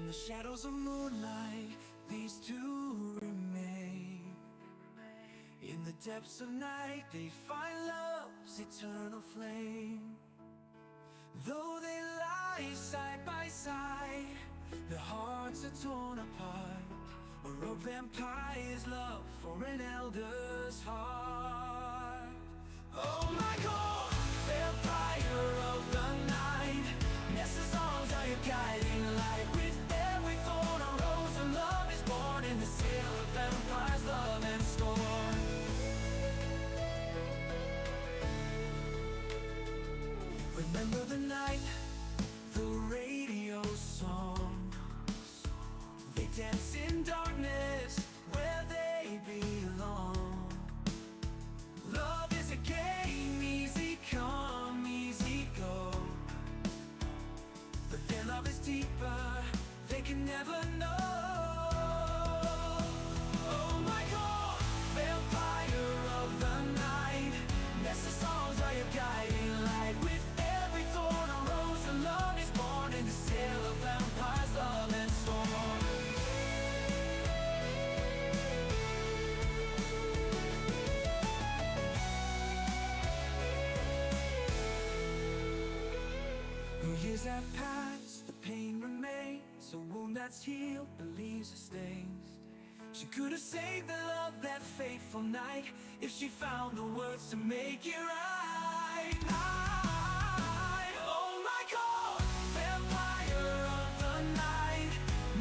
the shadows of moonlight, these two remain. In the depths of night, they find love's eternal flame. Though they lie side by side, their hearts are torn apart. A rogue vampire's love for an elder's heart. Oh my God, vampire of the night, Nessa's arms are your guiding light. With every thorn a rose of love is born in this tale of vampire's love and scorn. Remember the night, the radio song. They dance in darkness where they belong. Love is a game, easy come, easy go. But their love is deeper, they can never know. Oh my God, vampire of the night, Nessa songs are your guiding light. With every thorn a rose of love is born in this tale of vampire's love and storm. Years have passed, the pain remains. A wound that's healed, believes it stains. She could have saved the love that fateful night if she found the words to make it right. Oh my God, vampire of the night,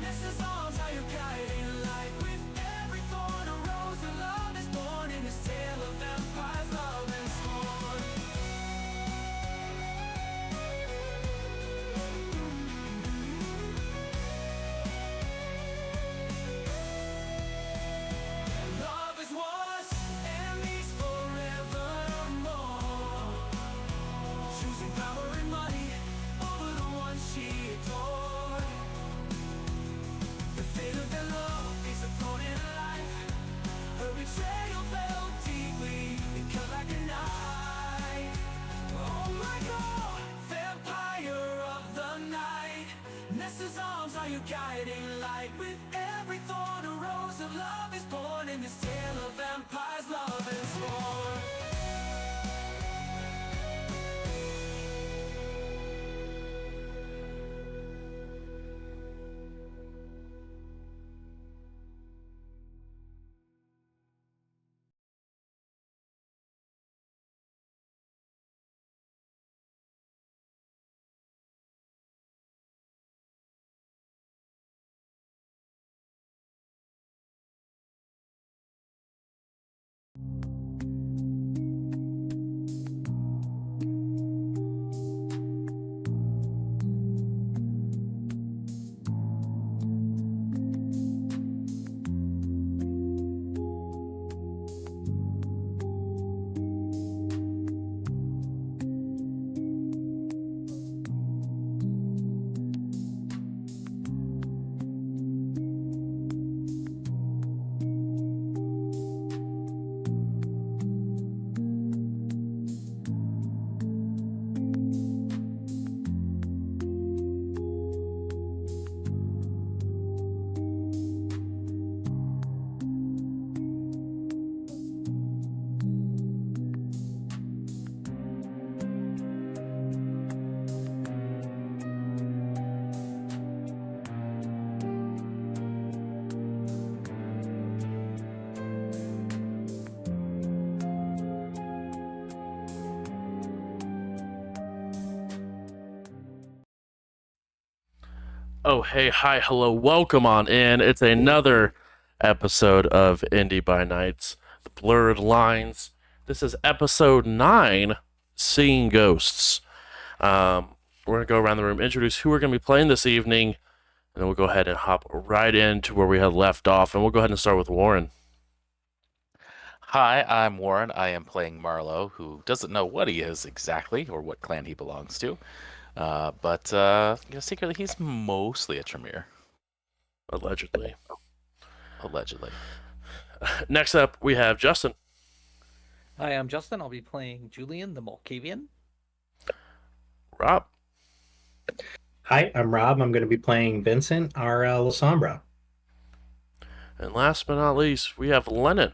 Nessa's arms are your guiding light. With every thorn a rose of love is born in this tale of vampire's love and scorn. Love is was and is forevermore, choosing power and money over the one she adored. The fate of their love is a thorn in life. Her betrayal fell deeply, it cut like a knife. Oh my God, vampire of the night, Nessa's arms are your guiding light. With every thorn a rose of love is born in this tale of vampire's love and scorn. Oh, hey, hi, hello, welcome on in. It's another episode of Indy by Nights, The Blurred Lines. This is episode 9, Seeing Ghosts. We're going to go around the room, introduce who we're going to be playing this evening, and then we'll go ahead and hop right into where we had left off, and we'll go ahead and start with Warren. Hi, I'm Warren. I am playing Marlowe, who doesn't know what he is exactly or what clan he belongs to. But secretly, he's mostly a Tremere, Allegedly. allegedly. Next up, we have Justin. Hi, I'm Justin. I'll be playing Julian the Malkavian. Rob. Hi, I'm Rob. I'm going to be playing Vincent, our La Sombra. And last but not least, we have Lennon.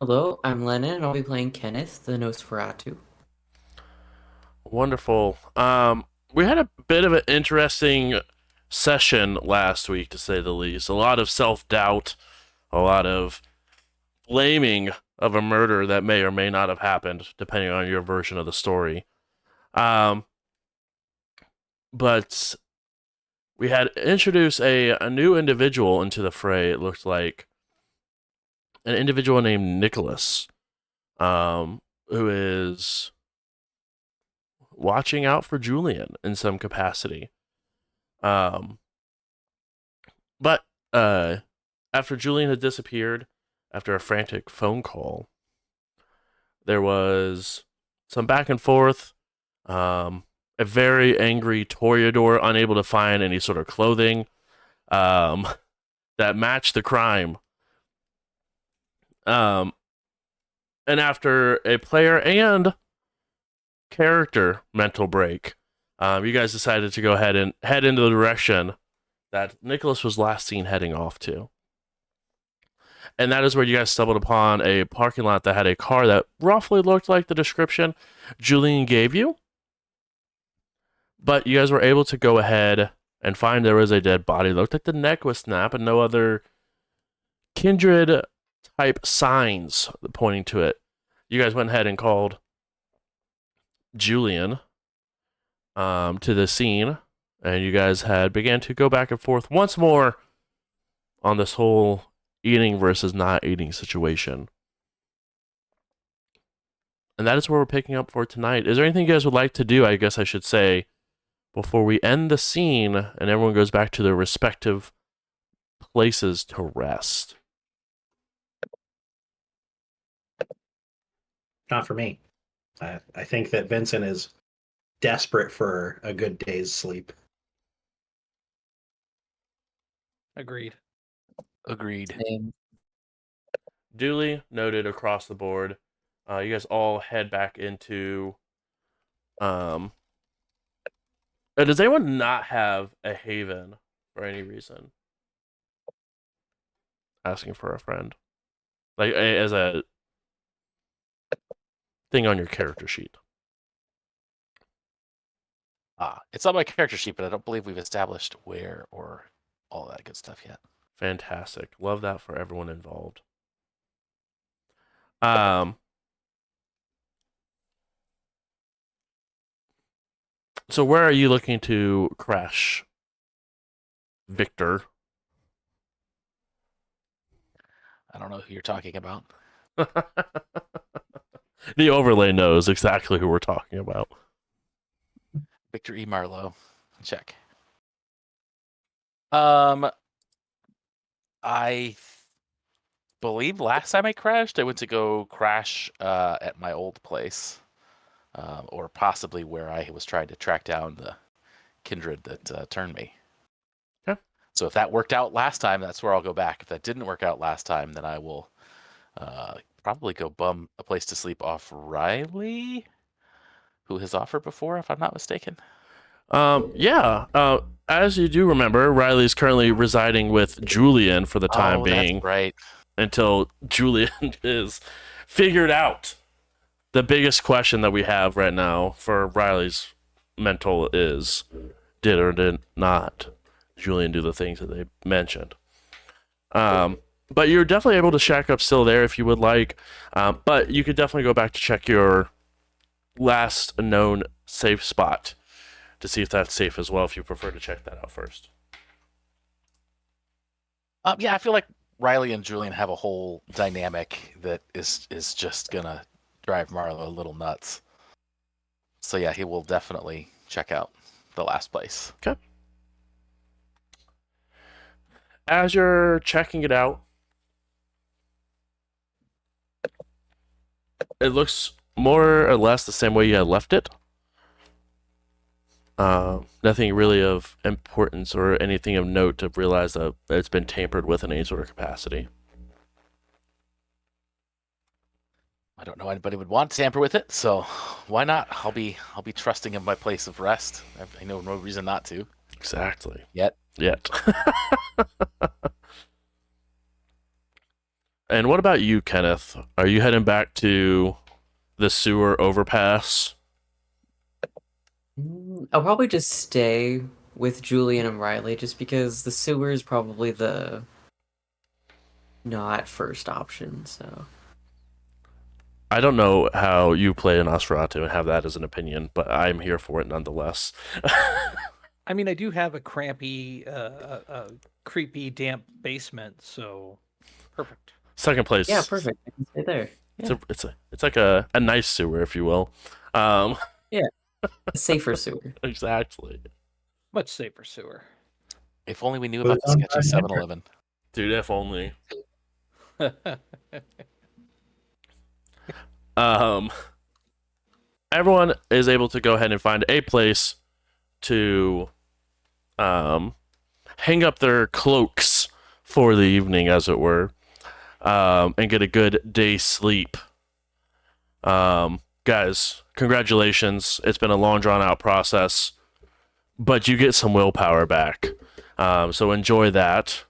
Hello, I'm Lennon, and I'll be playing Kenneth, the Nosferatu. Wonderful. We had a bit of an interesting session last week, to say the least. A lot of self-doubt, a lot of blaming of a murder that may or may not have happened, depending on your version of the story. But we had introduced a new individual into the fray. It looked like an individual named Nicholas, who is watching out for Julian in some capacity. But after Julian had disappeared, after a frantic phone call, there was some back and forth. A very angry Toreador, unable to find any sort of clothing that matched the crime. And after a player and character mental break, you guys decided to go ahead and head into the direction that Nicholas was last seen heading off to. And that is where you guys stumbled upon a parking lot that had a car that roughly looked like the description Julian gave you. But you guys were able to go ahead and find there was a dead body. It looked like the neck was snapped and no other kindred type signs pointing to it. You guys went ahead and called Julian to the scene, and you guys had began to go back and forth once more on this whole eating versus not eating situation. And that is where we're picking up for tonight. Is there anything you guys would like to do, I guess I should say, before we end the scene and everyone goes back to their respective places to rest? Not for me. I think that Vincent is desperate for a good day's sleep. Agreed. Agreed. Same. Duly noted across the board. You guys all head back into... does anyone not have a haven for any reason? Asking for a friend. Like, as a thing on your character sheet. It's on my character sheet, but I don't believe we've established where or all that good stuff yet. Fantastic. Love that for everyone involved. So where are you looking to crash, Victor? I don't know who you're talking about. The overlay knows exactly who we're talking about. Victor E. Marlowe. Check. I believe last time I crashed, I went to go crash at my old place. Or possibly where I was trying to track down the kindred that turned me. Okay. So if that worked out last time, that's where I'll go back. If that didn't work out last time, then I will probably go bum a place to sleep off Riley, who has offered before, if I'm not mistaken. Yeah. As you do remember, Riley's currently residing with Julian for the time being. That's right. Until Julian is figured out. The biggest question that we have right now for Riley's mental is, did or did not Julian do the things that they mentioned? But you're definitely able to shack up still there if you would like. But you could definitely go back to check your last known safe spot to see if that's safe as well, if you prefer to check that out first. Yeah, I feel like Riley and Julian have a whole dynamic that is just gonna drive Marlowe a little nuts. So yeah, he will definitely check out the last place. Okay. As you're checking it out, it looks more or less the same way you had left it. Nothing really of importance or anything of note to realize that it's been tampered with in any sort of capacity. I don't know anybody would want to tamper with it, so why not? I'll be trusting in my place of rest. I know no reason not to. Exactly. Yet. And what about you, Kenneth? Are you heading back to the sewer overpass? I'll probably just stay with Julian and Riley just because the sewer is probably the not first option, so. I don't know how you play an Nosferatu and have that as an opinion, but I'm here for it nonetheless. I mean, I do have a crampy, creepy, damp basement, so perfect. Second place. Yeah, perfect. I can stay there. Yeah. It's like a nice sewer, if you will. A safer sewer. Exactly. Much safer sewer. If only we knew Well, about the sketchy 7-Eleven. Dude, if only. Everyone is able to go ahead and find a place to hang up their cloaks for the evening, as it were, and get a good day's sleep. Guys, congratulations. It's been a long, drawn-out process, but you get some willpower back. So enjoy that.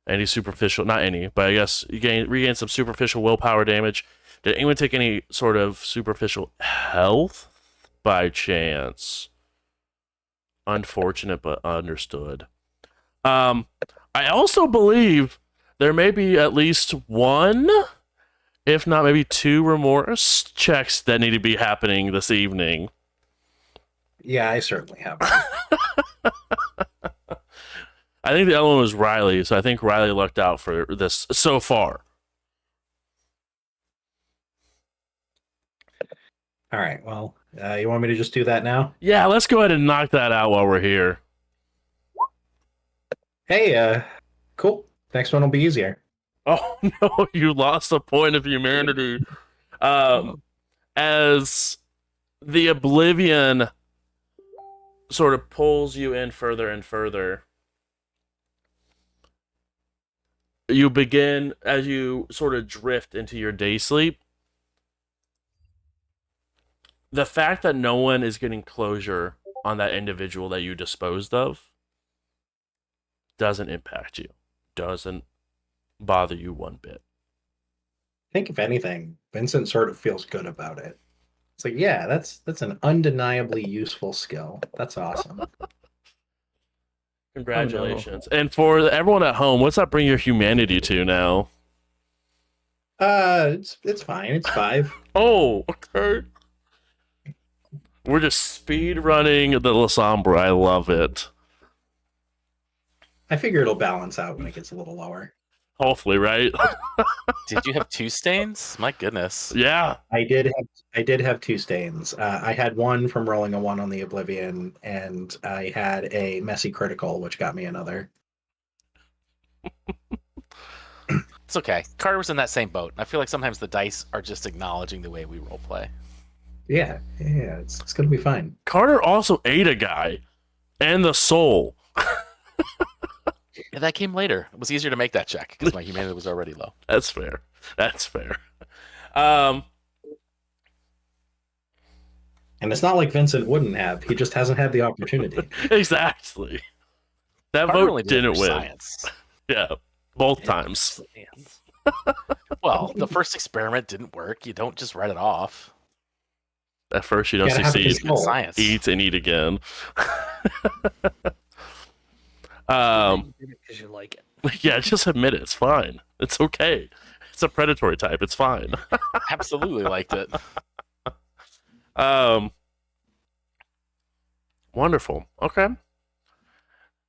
Any superficial, not any, but I guess you regain some superficial willpower damage. Did anyone take any sort of superficial health by chance? Unfortunate, but understood. I also believe there may be at least one, if not maybe two, remorse checks that need to be happening this evening. Yeah, I certainly have. I think the other one was Riley, so I think Riley lucked out for this so far. All right. Well, you want me to just do that now? Yeah, let's go ahead and knock that out while we're here. Hey, cool. Next one will be easier. Oh no, you lost a point of humanity. As the oblivion sort of pulls you in further and further, you begin, as you sort of drift into your day sleep, the fact that no one is getting closure on that individual that you disposed of doesn't impact you, doesn't bother you one bit. I think if anything, Vincent sort of feels good about it. It's like, yeah, that's an undeniably useful skill. That's awesome. Congratulations. And for everyone at home, what's that bring your humanity to now? It's fine. It's 5. Oh, okay. We're just speed running the La Sombra. I love it. I figure it'll balance out when it gets a little lower. Hopefully, right? Did you have 2 stains? My goodness. Yeah. I did have 2 stains. I had one from rolling a 1 on the Oblivion, and I had a messy critical, which got me another. It's okay. Carter was in that same boat. I feel like sometimes the dice are just acknowledging the way we role play. Yeah, it's gonna be fine. Carter also ate a guy and the soul. Yeah, that came later. It was easier to make that check because my humanity was already low. That's fair. And it's not like Vincent wouldn't have. He just hasn't had the opportunity. Exactly. That Carter vote only did it didn't for win. Science. Yeah, both times. Well, the first experiment didn't work. You don't just write it off. At first, you don't Gotta have succeed. control. Science. Eat and eat again. Because you like it. Yeah, just admit it. It's fine. It's okay. It's a predatory type. It's fine. Absolutely liked it. Wonderful. Okay.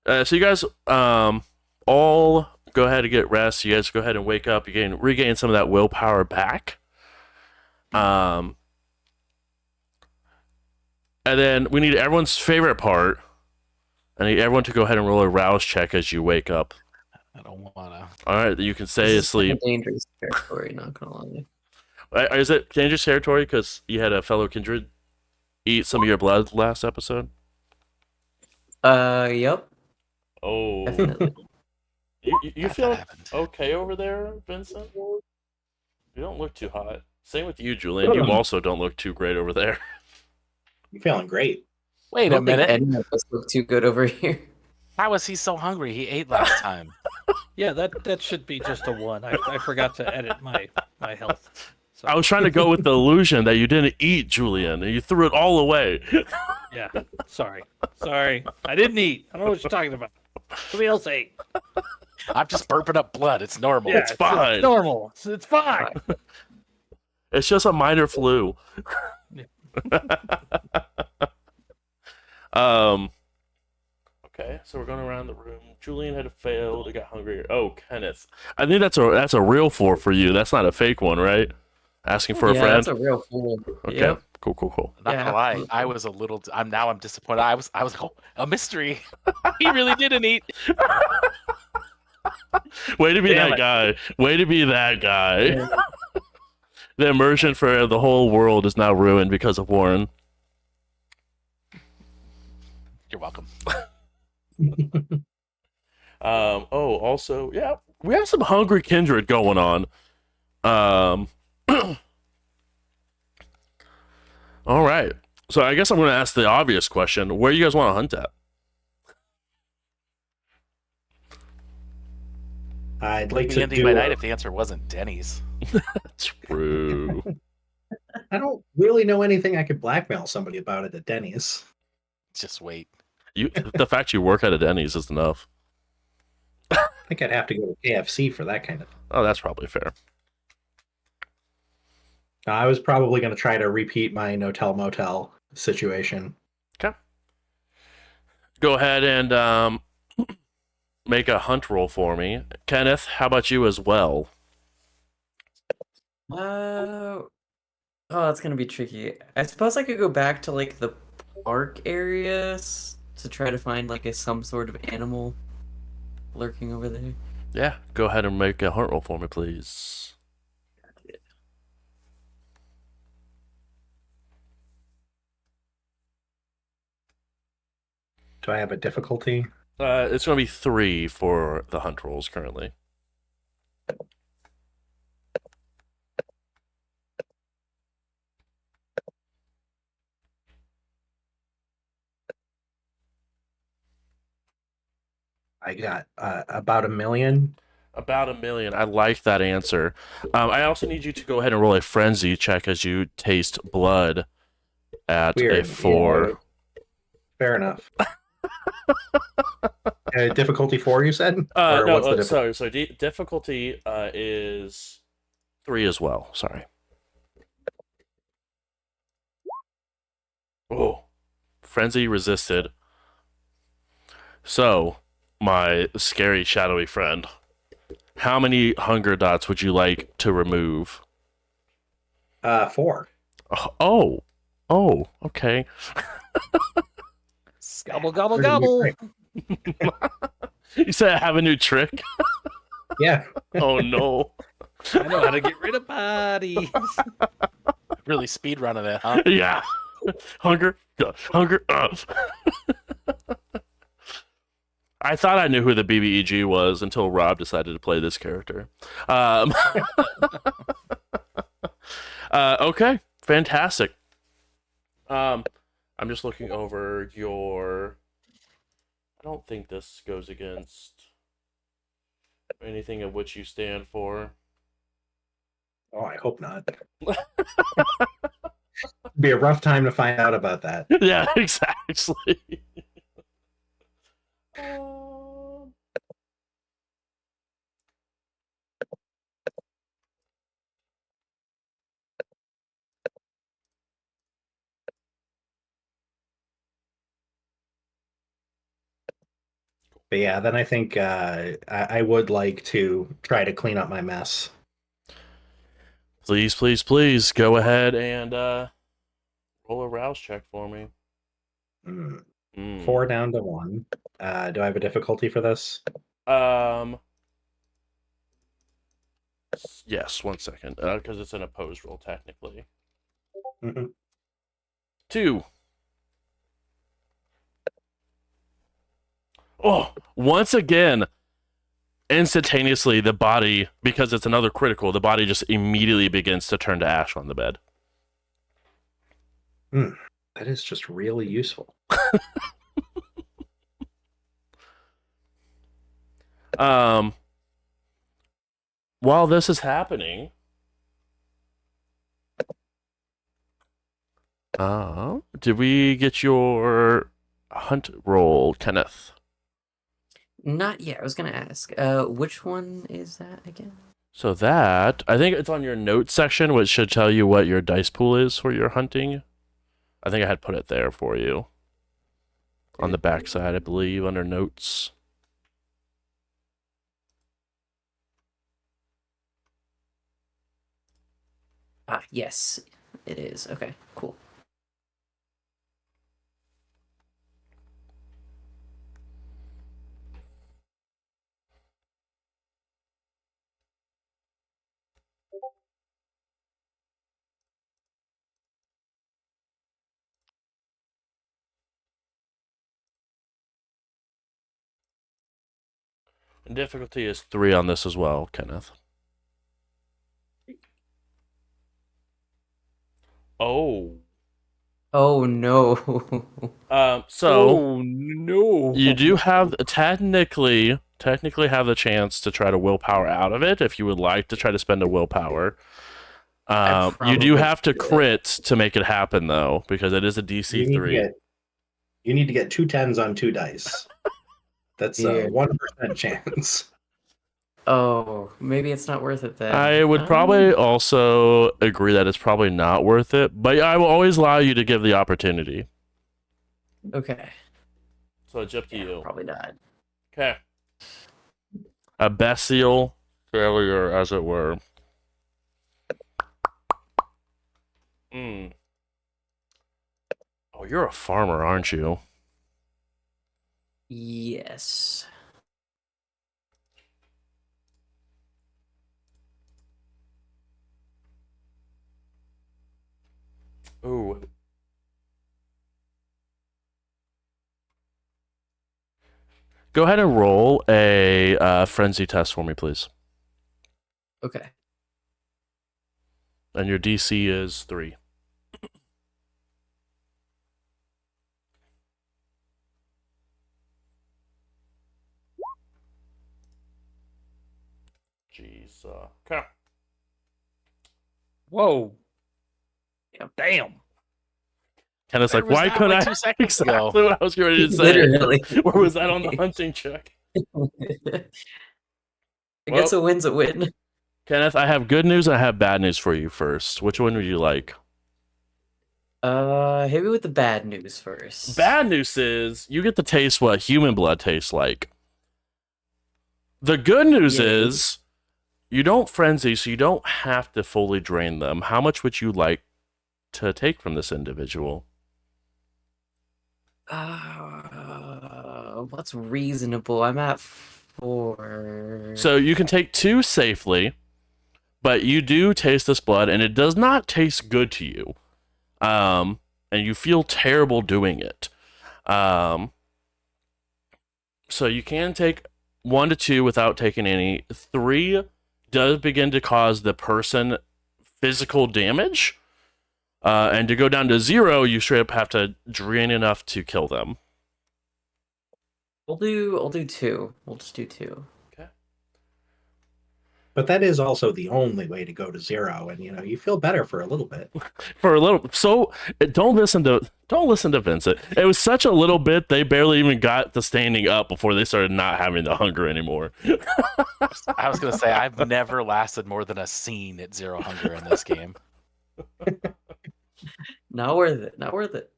So you guys all go ahead and get rest. You guys go ahead and wake up. You regain some of that willpower back. And then we need everyone's favorite part. I need everyone to go ahead and roll a rouse check as you wake up. I don't wanna. All right, you can stay This is asleep. dangerous territory, not gonna lie. Is it dangerous territory because you had a fellow kindred eat some of your blood last episode? Yep, Oh, definitely. you That feel happened. okay over there, Vincent? You don't look too hot. Same with you, Julian. You also don't look too great over there. I'm feeling great. I Wait a don't think minute. any of us look too good over here. How was he so hungry? He ate last time. Yeah, that should be just a 1. I forgot to edit my health. So I was trying to go with the illusion that you didn't eat, Julian, and you threw it all away. yeah, sorry. I didn't eat. I don't know what you're talking about. Somebody else ate. I'm just burping up blood. It's normal. Yeah, It's fine. It's normal. It's fine. It's just a minor flu. Okay, so we're going around the room. Julian had failed. He got hungry. Oh, Kenneth. I think that's a real 4 for you. That's not a fake one, right? Asking for a Yeah, friend. that's a real fool. Okay. Yep. Cool. Not Yeah, gonna lie, absolutely. I was a little. I'm disappointed. I was oh, a mystery. He really didn't eat. Way to be Damn that it. guy. Way to be that guy. Yeah. The immersion for the whole world is now ruined because of Warren. You're welcome. Also, yeah, we have some hungry kindred going on. All right. So I guess I'm going to ask the obvious question. Where do you guys want to hunt at? I'd Like like the to Indy do. by night if the answer wasn't Denny's. True. I don't really know anything I could blackmail somebody about it at Denny's. Just wait. The fact you work at a Denny's is enough. I think I'd have to go to KFC for that kind of. Oh, that's probably fair. I was probably going to try to repeat my no-tell motel situation. Okay. Go ahead and make a hunt roll for me. Kenneth, how about you as well? Oh, that's gonna be tricky. I suppose I could go back to like the park areas to try to find like some sort of animal lurking over there. Yeah, go ahead and make a hunt roll for me, please. Do I have a difficulty? It's going to be 3 for the hunt rolls currently. I got about 1 million. About 1 million. I like that answer. I also need you to go ahead and roll a frenzy check as you taste blood at a Weird. 4. Yeah, fair enough. Difficulty 4, you said? Or No, what's the difficulty? so difficulty is 3 as well. Sorry. Oh, frenzy resisted. So, my scary shadowy friend, how many hunger dots would you like to remove? 4. Oh, okay. Gobble, gobble, Where's the new gobble. trick? You said I have a new trick? Yeah. Oh no. I know how to get rid of bodies. Really speed running it, huh? Yeah. Hunger. Hunger. I thought I knew who the BBEG was until Rob decided to play this character. Okay. Fantastic. I'm just looking over your... I don't think this goes against anything of which you stand for. Oh, I hope not. Be a rough time to find out about that. Yeah, exactly. But yeah, then I think I would like to try to clean up my mess. Please, please, please go ahead and roll a rouse check for me. 4 down to 1. Do I have a difficulty for this? Yes, 1 second, because it's an opposed roll technically. Mhm. 2. Oh, once again, instantaneously the body, because it's another critical, the body just immediately begins to turn to ash on the bed. That is just really useful. While this is happening, did we get your hunt roll, Kenneth? Not yet. I was gonna ask. Which one is that again? So that, I think it's on your notes section, which should tell you what your dice pool is for your hunting. I think I had put it there for you. On the backside, I believe, under notes. Ah, yes, it is. Okay, cool. And difficulty is 3 on this as well, Kenneth. Oh. Oh no. So Oh no! you do have technically have the chance to try to willpower out of it if you would like to try to spend a willpower. You do probably have to should. crit to make it happen though, because it is a You DC need to 3. get 2 10s on 2 dice. That's a Yeah. 1% chance. Oh, maybe it's not worth it then. I would probably also agree that it's probably not worth it, but I will always allow you to give the opportunity. Okay. So it's up to Yeah, you. probably not. Okay. A bestial failure, as it were. Oh, you're a farmer, aren't you? Yes. Ooh. Go ahead and roll a frenzy test for me, please. Okay. And your DC is 3. Jeez. Okay. Whoa! Yep. Damn! Kenneth's Where like, was why that could like I? 2 seconds ago? Exactly what I was ready to say. Literally. Where was that on the hunting check? I guess a win's a win. Kenneth, I have good news and I have bad news for you first. Which one would you like? Hit me with the bad news first. Bad news is you get to taste what human blood tastes like. The good news Yay. is you don't frenzy, so you don't have to fully drain them. How much would you like to take from this individual? What's reasonable? I'm at 4. So you can take 2 safely, but you do taste this blood, and it does not taste good to you. And you feel terrible doing it. So you can take 1 to 2 without taking any. 3 does begin to cause the person physical damage. And to go down to 0, you straight up have to drain enough to kill them. I'll do 2. We'll just do 2. But that is also the only way to go to 0, and you feel better for a little bit. For a little, so don't listen to Vincent. It was such a little bit they barely even got to standing up before they started not having the hunger anymore. I was gonna say I've never lasted more than a scene at 0 hunger in this game. Not worth it. Not worth it.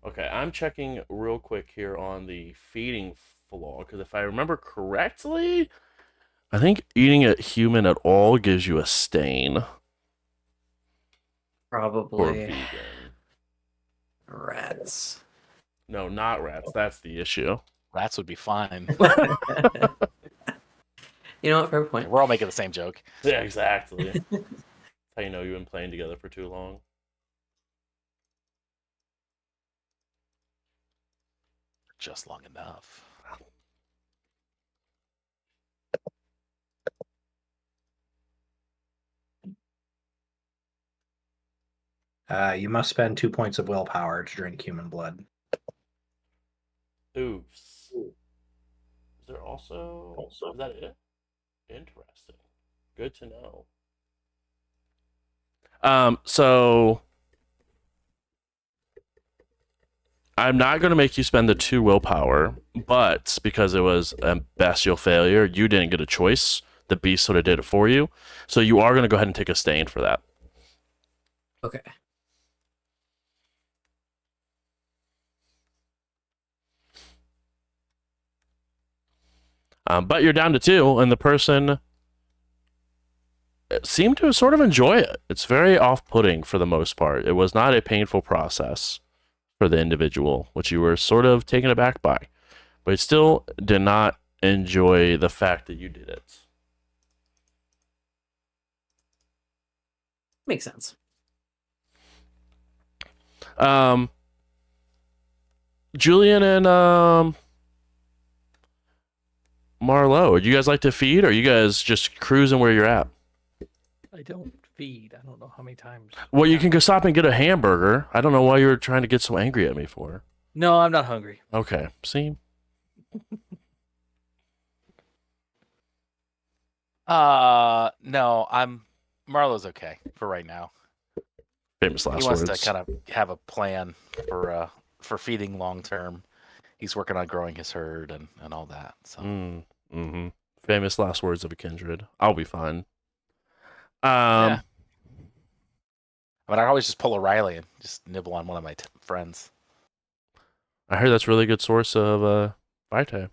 Okay, I'm checking real quick here on the feeding flaw, because if I remember correctly, I think eating a human at all gives you a stain. Or Probably vegan. rats. No, not rats. That's the issue. Rats would be fine. You know what? Fair point. We're all making the same joke. Yeah, exactly. That's how you know you've been playing together for too long. just long enough. You must spend 2 points of willpower to drink human blood. Oops. Is there also... Is that it? Interesting. Good to know. So I'm not going to make you spend the 2 willpower, but because it was a bestial failure, you didn't get a choice. The beast sort of did it for you. So you are going to go ahead and take a stain for that. Okay. But you're down to 2, and the person seemed to sort of enjoy it. It's very off-putting for the most part. It was not a painful process for the individual, which you were sort of taken aback by. But he still did not enjoy the fact that you did it. Makes sense. Julian and Marlo, would you guys like to feed, or are you guys just cruising where you're at? I don't feed. I don't know how many times. Well, you can go stop and get a hamburger. I don't know why you were trying to get so angry at me for. No, I'm not hungry. Okay, see? No, Marlo's okay for right now. Famous last He wants words. to kind of have a plan for feeding long term. He's working on growing his herd and all that. So Mm-hmm. Famous last words of a kindred. I'll be fine. yeah. I mean, I always just pull a Riley and just nibble on one of my friends. I heard that's a really good source of vitae.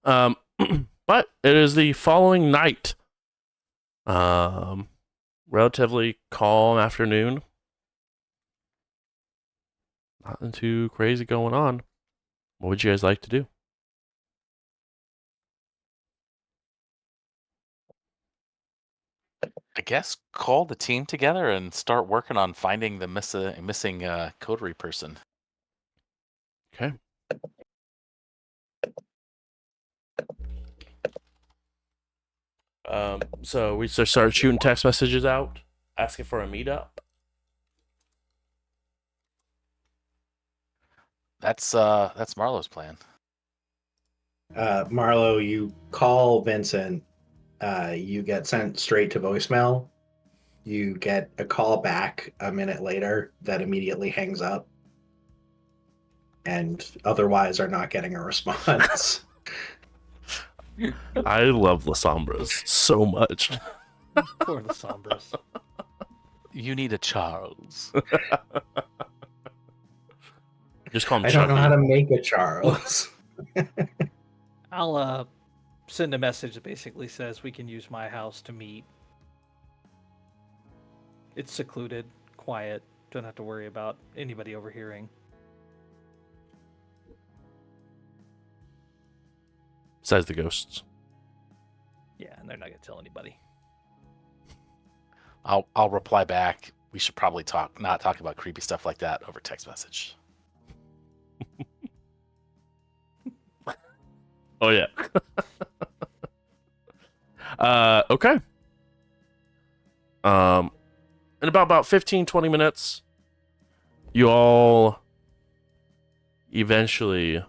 But it is the following night. Relatively calm afternoon. Nothing too crazy going on. What would you guys like to do? I guess call the team together and start working on finding the missing coterie person. Okay. So we just start shooting text messages out, asking for a meetup. That's Marlo's plan. Marlo, you call Vincent. You get sent straight to voicemail. You get a call back a minute later that immediately hangs up, and otherwise are not getting a response. I love La Sombras so much. Poor the Sombras. You need a Charles. Just call him I Chucky. don't know how to make a Charles. I'll send a message that basically says we can use my house to meet. It's secluded, quiet. Don't have to worry about anybody overhearing. Besides the ghosts. Yeah, and they're not gonna tell anybody. I'll reply back. We should probably not talk about creepy stuff like that over text message. Oh yeah. Okay. In about 15, 20 minutes, you all eventually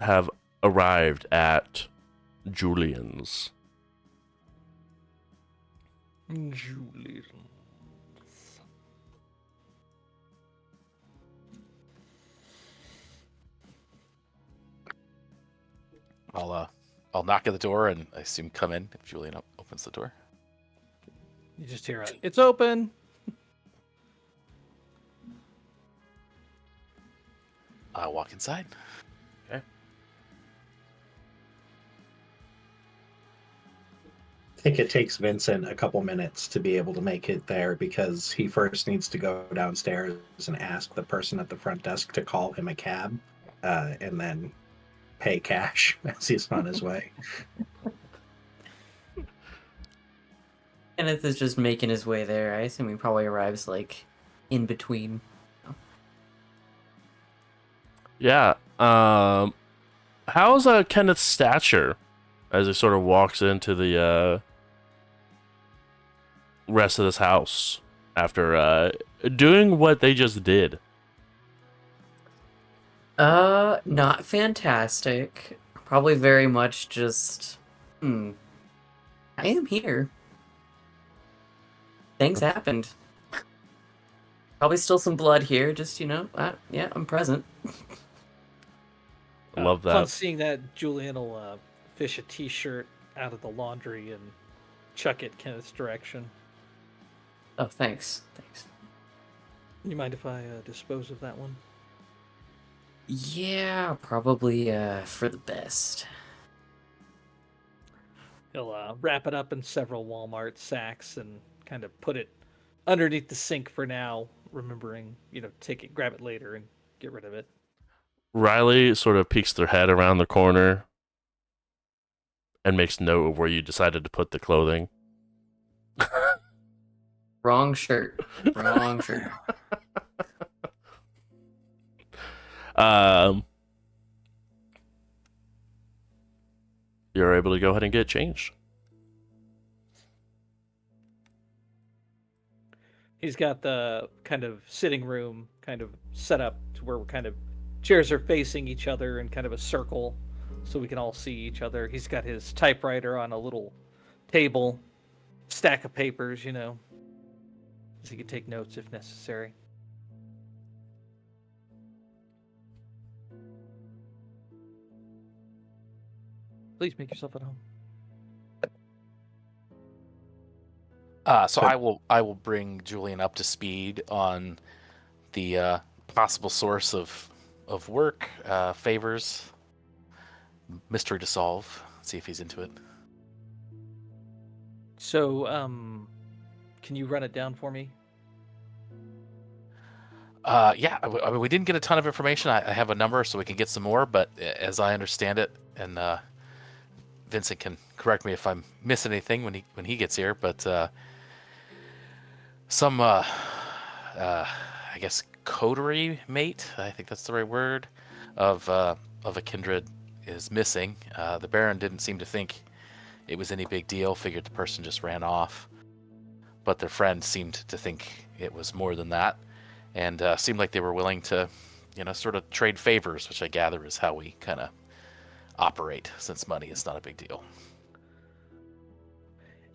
have arrived at Julian's. Julian. I'll knock at the door and I assume come in if Julian opens the door. You just hear it's open. I'll walk inside. Okay. I think it takes Vincent a couple minutes to be able to make it there because he first needs to go downstairs and ask the person at the front desk to call him a cab, and then pay cash as he's on his way. Kenneth is just making his way there. I assume he probably arrives like in between. Yeah. How's Kenneth's stature as he sort of walks into the rest of this house after doing what they just did? Not fantastic. Probably very much just, I am here. Things happened. Probably still some blood here, just, yeah, I'm present. I love Upon that. seeing that, Julian will fish a t-shirt out of the laundry and chuck it Kenneth's direction. Oh, thanks. Thanks. You mind if I dispose of that one? Yeah, probably, for the best. He'll wrap it up in several Walmart sacks and kind of put it underneath the sink for now, remembering, take it, grab it later, and get rid of it. Riley sort of peeks their head around the corner and makes note of where you decided to put the clothing. Wrong shirt. Wrong shirt. You're able to go ahead and get changed. He's got the kind of sitting room kind of set up to where we're kind of chairs are facing each other in kind of a circle so we can all see each other. He's got his typewriter on a little table, stack of papers, so he can take notes if necessary. Please make yourself at home. So I will bring Julian up to speed on the possible source of work, favors, mystery to solve. See if he's into it. So, can you run it down for me? Yeah, I mean, we didn't get a ton of information. I have a number, so we can get some more. But as I understand it, and Vincent can correct me if I'm missing anything when he gets here. But some, I guess, coterie mate, I think that's the right word, of a kindred is missing. The Baron didn't seem to think it was any big deal. Figured the person just ran off, but their friend seemed to think it was more than that. And seemed like they were willing to, sort of trade favors, which I gather is how we kind of operate, since money is not a big deal.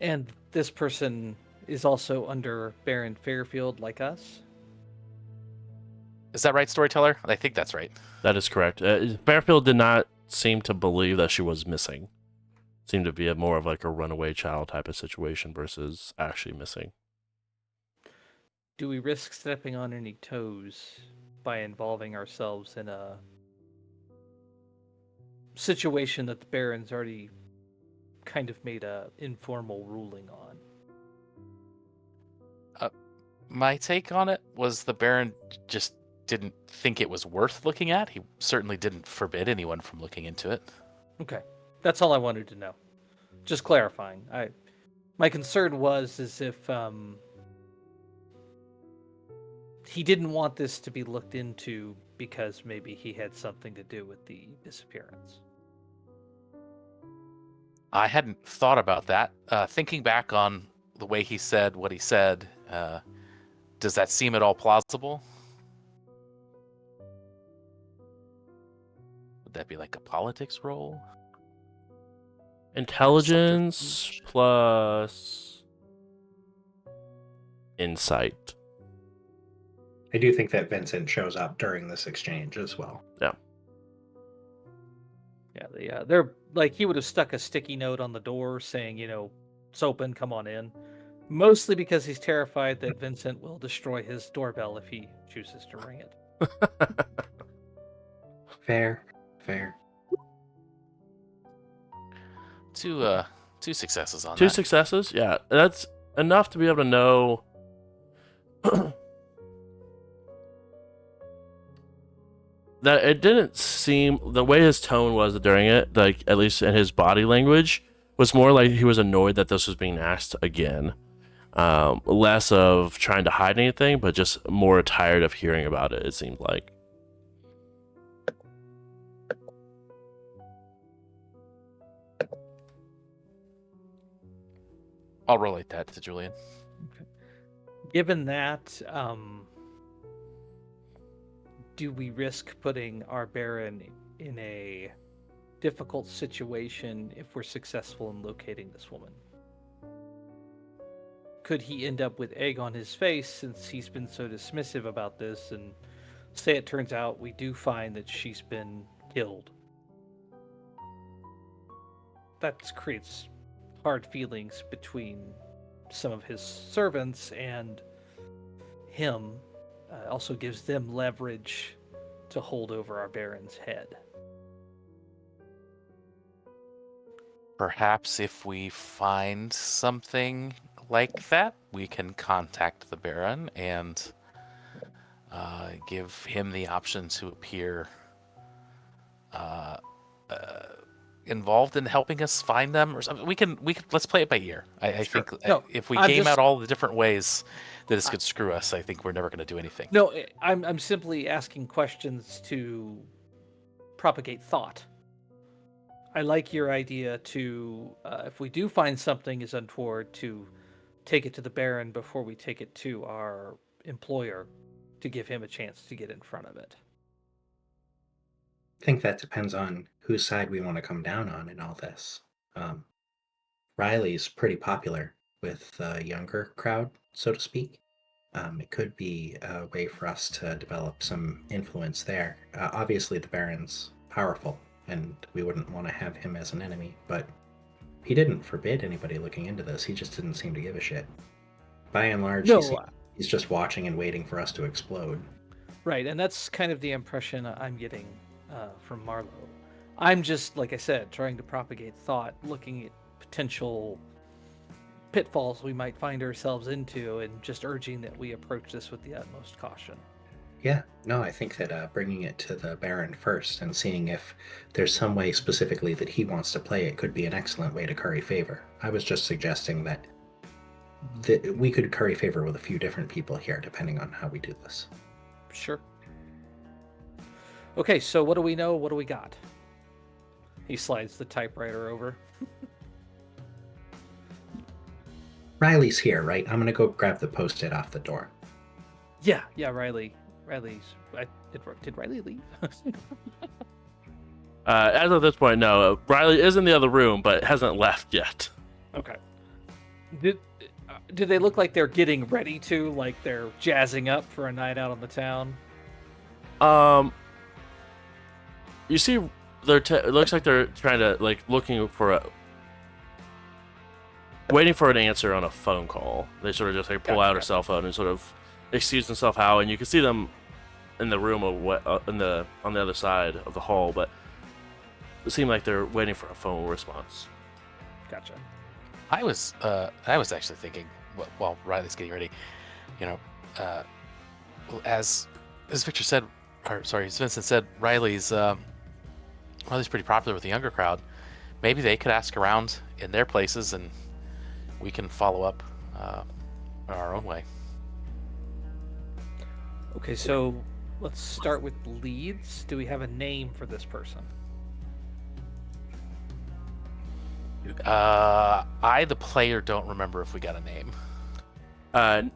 And this person is also under Baron Fairfield, like us? Is that right, storyteller? I think that's right. That is correct. Fairfield did not seem to believe that she was missing. Seemed to be more of like a runaway child type of situation versus actually missing. Do we risk stepping on any toes by involving ourselves in a situation that the Baron's already kind of made a informal ruling on? My take on it was the Baron just didn't think it was worth looking at. He certainly didn't forbid anyone from looking into it. Okay, that's all I wanted to know. Just clarifying. My concern was as if he didn't want this to be looked into because maybe he had something to do with the disappearance. I hadn't thought about that. Thinking back on the way he said what he said, does that seem at all plausible? Would that be like a politics role? Intelligence plus insight. I do think that Vincent shows up during this exchange as well. Yeah, they're like, he would have stuck a sticky note on the door saying, it's open, come on in. Mostly because he's terrified that Vincent will destroy his doorbell if he chooses to ring it. Fair. Two successes on Two that. successes? Yeah, that's enough to be able to know that it didn't seem, the way his tone was during it, like at least in his body language, was more like he was annoyed that this was being asked again. Less of trying to hide anything, but just more tired of hearing about it, it seemed like. I'll relate that to Julian. Given that, do we risk putting our Baron in a difficult situation if we're successful in locating this woman? Could he end up with egg on his face since he's been so dismissive about this, and say it turns out we do find that she's been killed? That creates hard feelings between some of his servants and him. Also gives them leverage to hold over our Baron's head. Perhaps if we find something like that, we can contact the Baron and give him the option to appear involved in helping us find them or something. We can let's play it by ear. I Sure. think No, if we I'm game just- out all the different ways that this could screw us, I think we're never going to do anything. No, I'm simply asking questions to propagate thought. I like your idea to, if we do find something is untoward, to take it to the Baron before we take it to our employer to give him a chance to get in front of it. I think that depends on whose side we want to come down on in all this. Riley's pretty popular with the younger crowd, so to speak. It could be a way for us to develop some influence there. Obviously, the Baron's powerful, and we wouldn't want to have him as an enemy, but he didn't forbid anybody looking into this. He just didn't seem to give a shit. By and large, No, he's just watching and waiting for us to explode. right, and that's kind of the impression I'm getting from Marlowe. I'm just, like I said, trying to propagate thought, looking at potential pitfalls we might find ourselves into, and just urging that we approach this with the utmost caution. Yeah, no, I think that bringing it to the Baron first and seeing if there's some way specifically that he wants to play it could be an excellent way to curry favor. I was just suggesting that we could curry favor with a few different people here, depending on how we do this. Sure. Okay, so what do we know? What do we got? He slides the typewriter over. Riley's here, right? I'm gonna go grab the post-it off the door. Yeah, Riley's. Did Riley leave? As of this point, no. Riley is in the other room, but hasn't left yet. Okay. Do they look like they're getting ready to, like they're jazzing up for a night out on the town? You see, it looks like they're trying to looking for waiting for an answer on a phone call. They sort of just pull out a cell phone and sort of excuse themselves out, and you can see them in the room on the other side of the hall, but it seemed like they're waiting for a phone response. Gotcha. I was actually thinking while Riley's getting ready, as Victor said, as Vincent said, Riley's pretty popular with the younger crowd. Maybe they could ask around in their places, and we can follow up our own way. Okay, so let's start with leads. Do we have a name for this person? I, the player, don't remember if we got a name.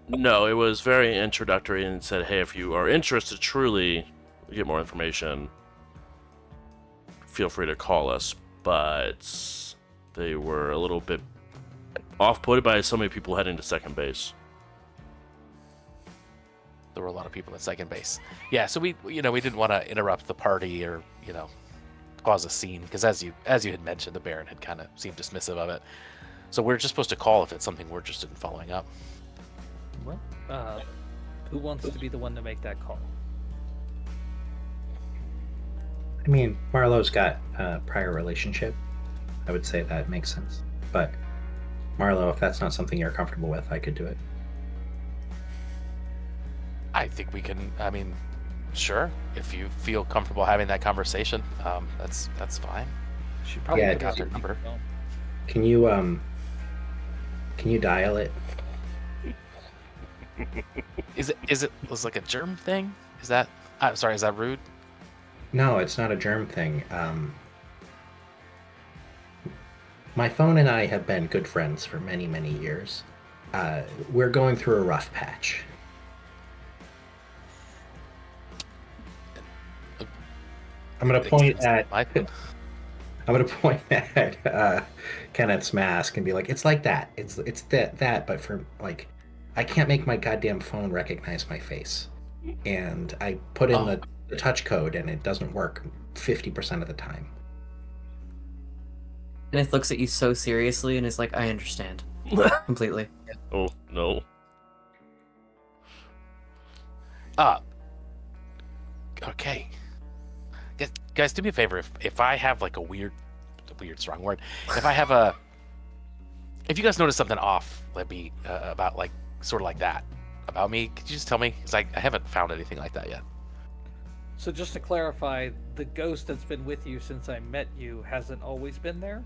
No, it was very introductory and said, hey, if you are interested truly get more information, feel free to call us. But they were a little bit off-put by so many people heading to second base. There were a lot of people at second base. Yeah, so we didn't want to interrupt the party or cause a scene, because as you had mentioned, the Baron had kind of seemed dismissive of it. So we're just supposed to call if it's something we're interested in following up. Well, who wants to be the one to make that call? I mean, Marlowe's got a prior relationship. I would say that makes sense. But Marlowe, if that's not something you're comfortable with, I could do it. I think we can. I mean, sure. If you feel comfortable having that conversation, that's fine. She probably Yeah, got their number. Can you dial it? Is it was like a germ thing? Is that? I'm sorry. Is that rude? No, it's not a germ thing. my phone and I have been good friends for many, many years. We're going through a rough patch. I'm going to point at I'm going to point at Kenneth's mask and be like, "It's like that. It's that, but for like, I can't make my goddamn phone recognize my face, and I put in the touch code and it doesn't work 50% of the time." Kenneth looks at you so seriously and is like, I understand. Completely. Oh, no. Okay. Guys, do me a favor. If I have like a weird strong word. If you guys notice something off, let me about like sort of like that about me, could you just tell me? Because I haven't found anything like that yet. So just to clarify, the ghost that's been with you since I met you hasn't always been there?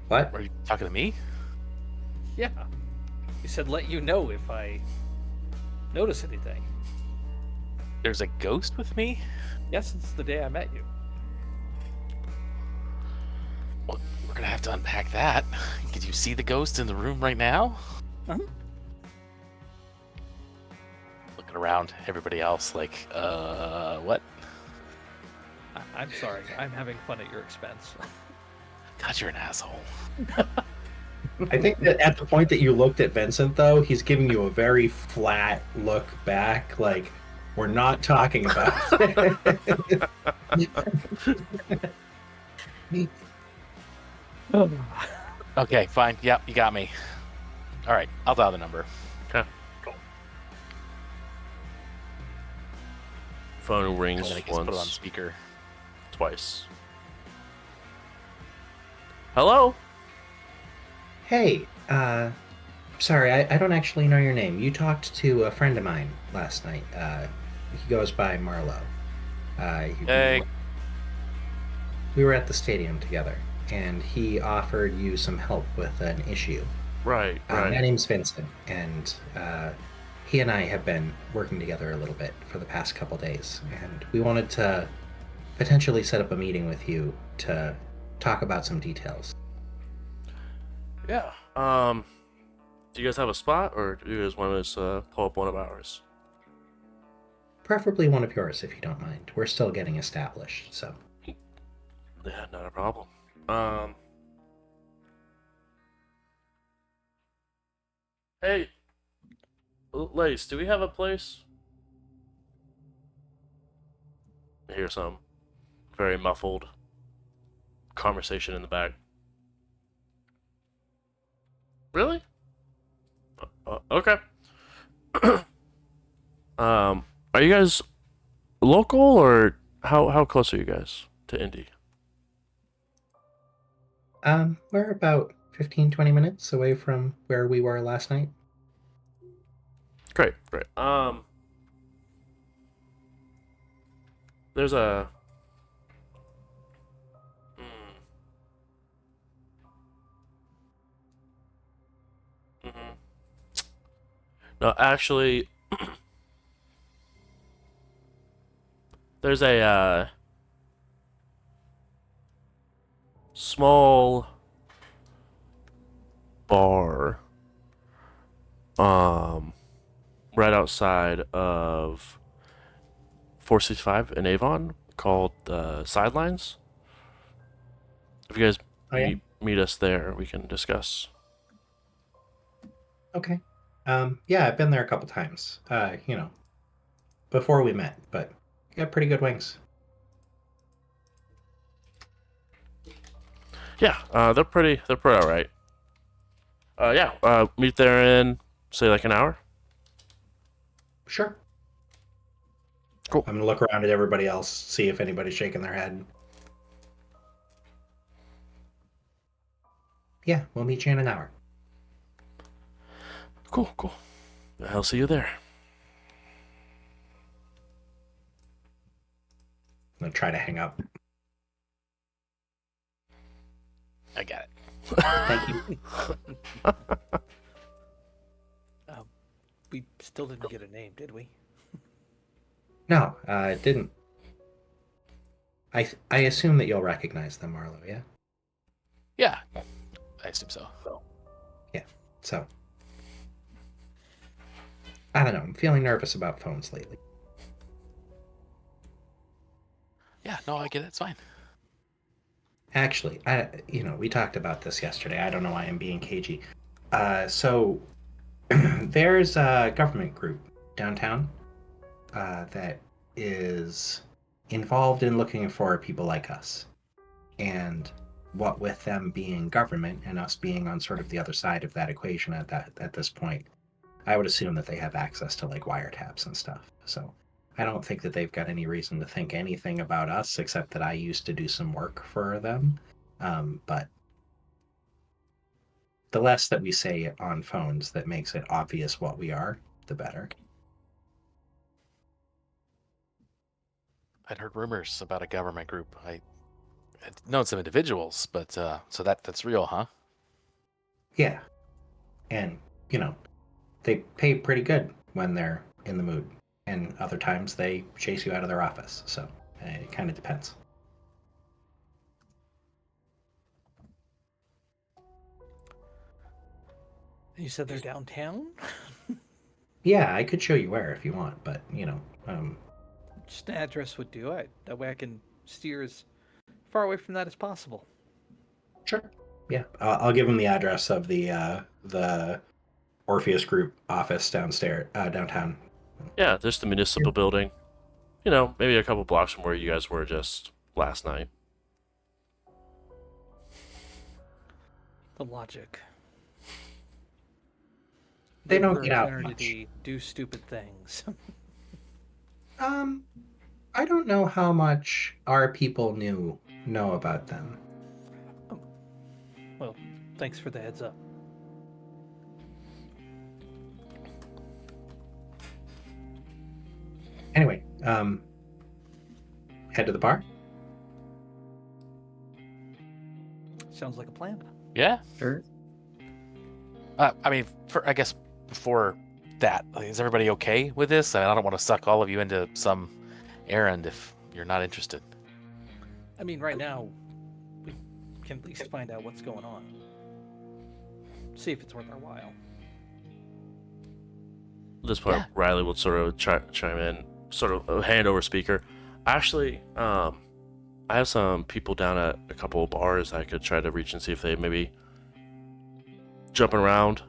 What? Are you talking to me? Yeah. You said let you know if I notice anything. There's a ghost with me? Yeah, since the day I met you. Well, we're gonna have to unpack that. Did you see the ghost in the room right now? Uh-huh. Looking around, everybody else like, what? I'm sorry. I'm having fun at your expense. God, you're an asshole. I think that at the point that you looked at Vincent, though, he's giving you a very flat look back, like, we're not talking about it. Okay, fine. Yep, you got me. All right, I'll dial the number. Okay. Phone And rings then I just put it on once, speaker. twice. Hello? Hey, sorry, I don't actually know your name. You talked to a friend of mine last night. He goes by Marlowe. Hey. We were at the stadium together, and he offered you some help with an issue. Right. My name's Vincent, and he and I have been working together a little bit for the past couple days, and we wanted to potentially set up a meeting with you to talk about some details. Yeah. Do you guys have a spot, or do you guys want us to pull up one of ours? Preferably one of yours, if you don't mind. We're still getting established, so. Yeah, not a problem. Hey, Lace, do we have a place? I hear some very muffled conversation in the back. Really? Okay. Are you guys local, or how close are you guys to Indy? We're about 15, 20 minutes away from where we were last night. Great. There's a. Mm-hmm. No, actually, there's a small bar, right outside of 465 in Avon called Sidelines. If you guys meet us there, we can discuss. Okay. Yeah, I've been there a couple times. Before we met, but you got pretty good wings. Yeah, they're pretty all right. Meet there in say like an hour. Sure. Cool. I'm gonna look around at everybody else, see if anybody's shaking their head. Yeah, we'll meet you in an hour. Cool. I'll see you there. I'm gonna try to hang up. I got it. Thank you. We still didn't get a name, did we? No, it didn't. I assume that you'll recognize them, Marlo. Yeah. Yeah, I assume so. Yeah. So I don't know. I'm feeling nervous about phones lately. Yeah, no, I get it. It's fine. Actually, we talked about this yesterday. I don't know why I'm being cagey. So there's a government group downtown that is involved in looking for people like us. And what with them being government and us being on sort of the other side of that equation at this point, I would assume that they have access to like wiretaps and stuff. So I don't think that they've got any reason to think anything about us except that I used to do some work for them. But the less that we say on phones that makes it obvious what we are, the better. I'd heard rumors about a government group. I'd known some individuals, but so that's real, huh? Yeah. And, you know, they pay pretty good when they're in the mood. And other times they chase you out of their office. So it kind of depends. You said they're downtown? Yeah, I could show you where if you want, but, Just an address would do. That way I can steer as far away from that as possible. sure. Yeah, I'll give them the address of the Orpheus Group office downtown. Yeah, there's the municipal building. You know, maybe a couple blocks from where you guys were just last night. The logic. They don't We're get a out fraternity, do stupid things. I don't know how much our people know about them. Well, thanks for the heads up. Anyway, head to the bar. Sounds like a plan. Yeah. Sure. I mean, I guess before that, like, is everybody okay with this? I mean, I don't want to suck all of you into some errand if you're not interested. I mean, right now, we can at least find out what's going on. See if it's worth our while. At this point, Yeah. Riley would sort of chime in, sort of hand over speaker. Actually, I have some people down at a couple of bars I could try to reach and see if they maybe jumping around.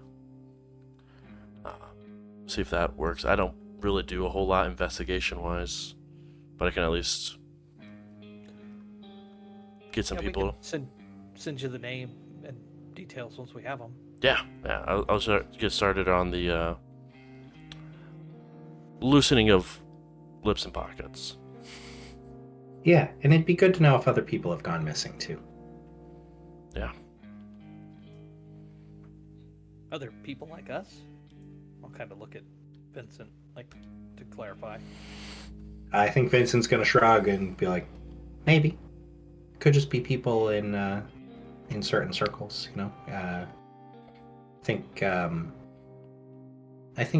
See if that works. I don't really do a whole lot investigation-wise, but I can at least get some Yeah, people. we can send you the name and details once we have them. Yeah. I'll get started on the loosening of lips and pockets. Yeah, and it'd be good to know if other people have gone missing too. Yeah. Other people like us? I'll kind of look at Vincent, like, to clarify. I think Vincent's gonna shrug and be like, maybe. Could just be people in certain circles, I think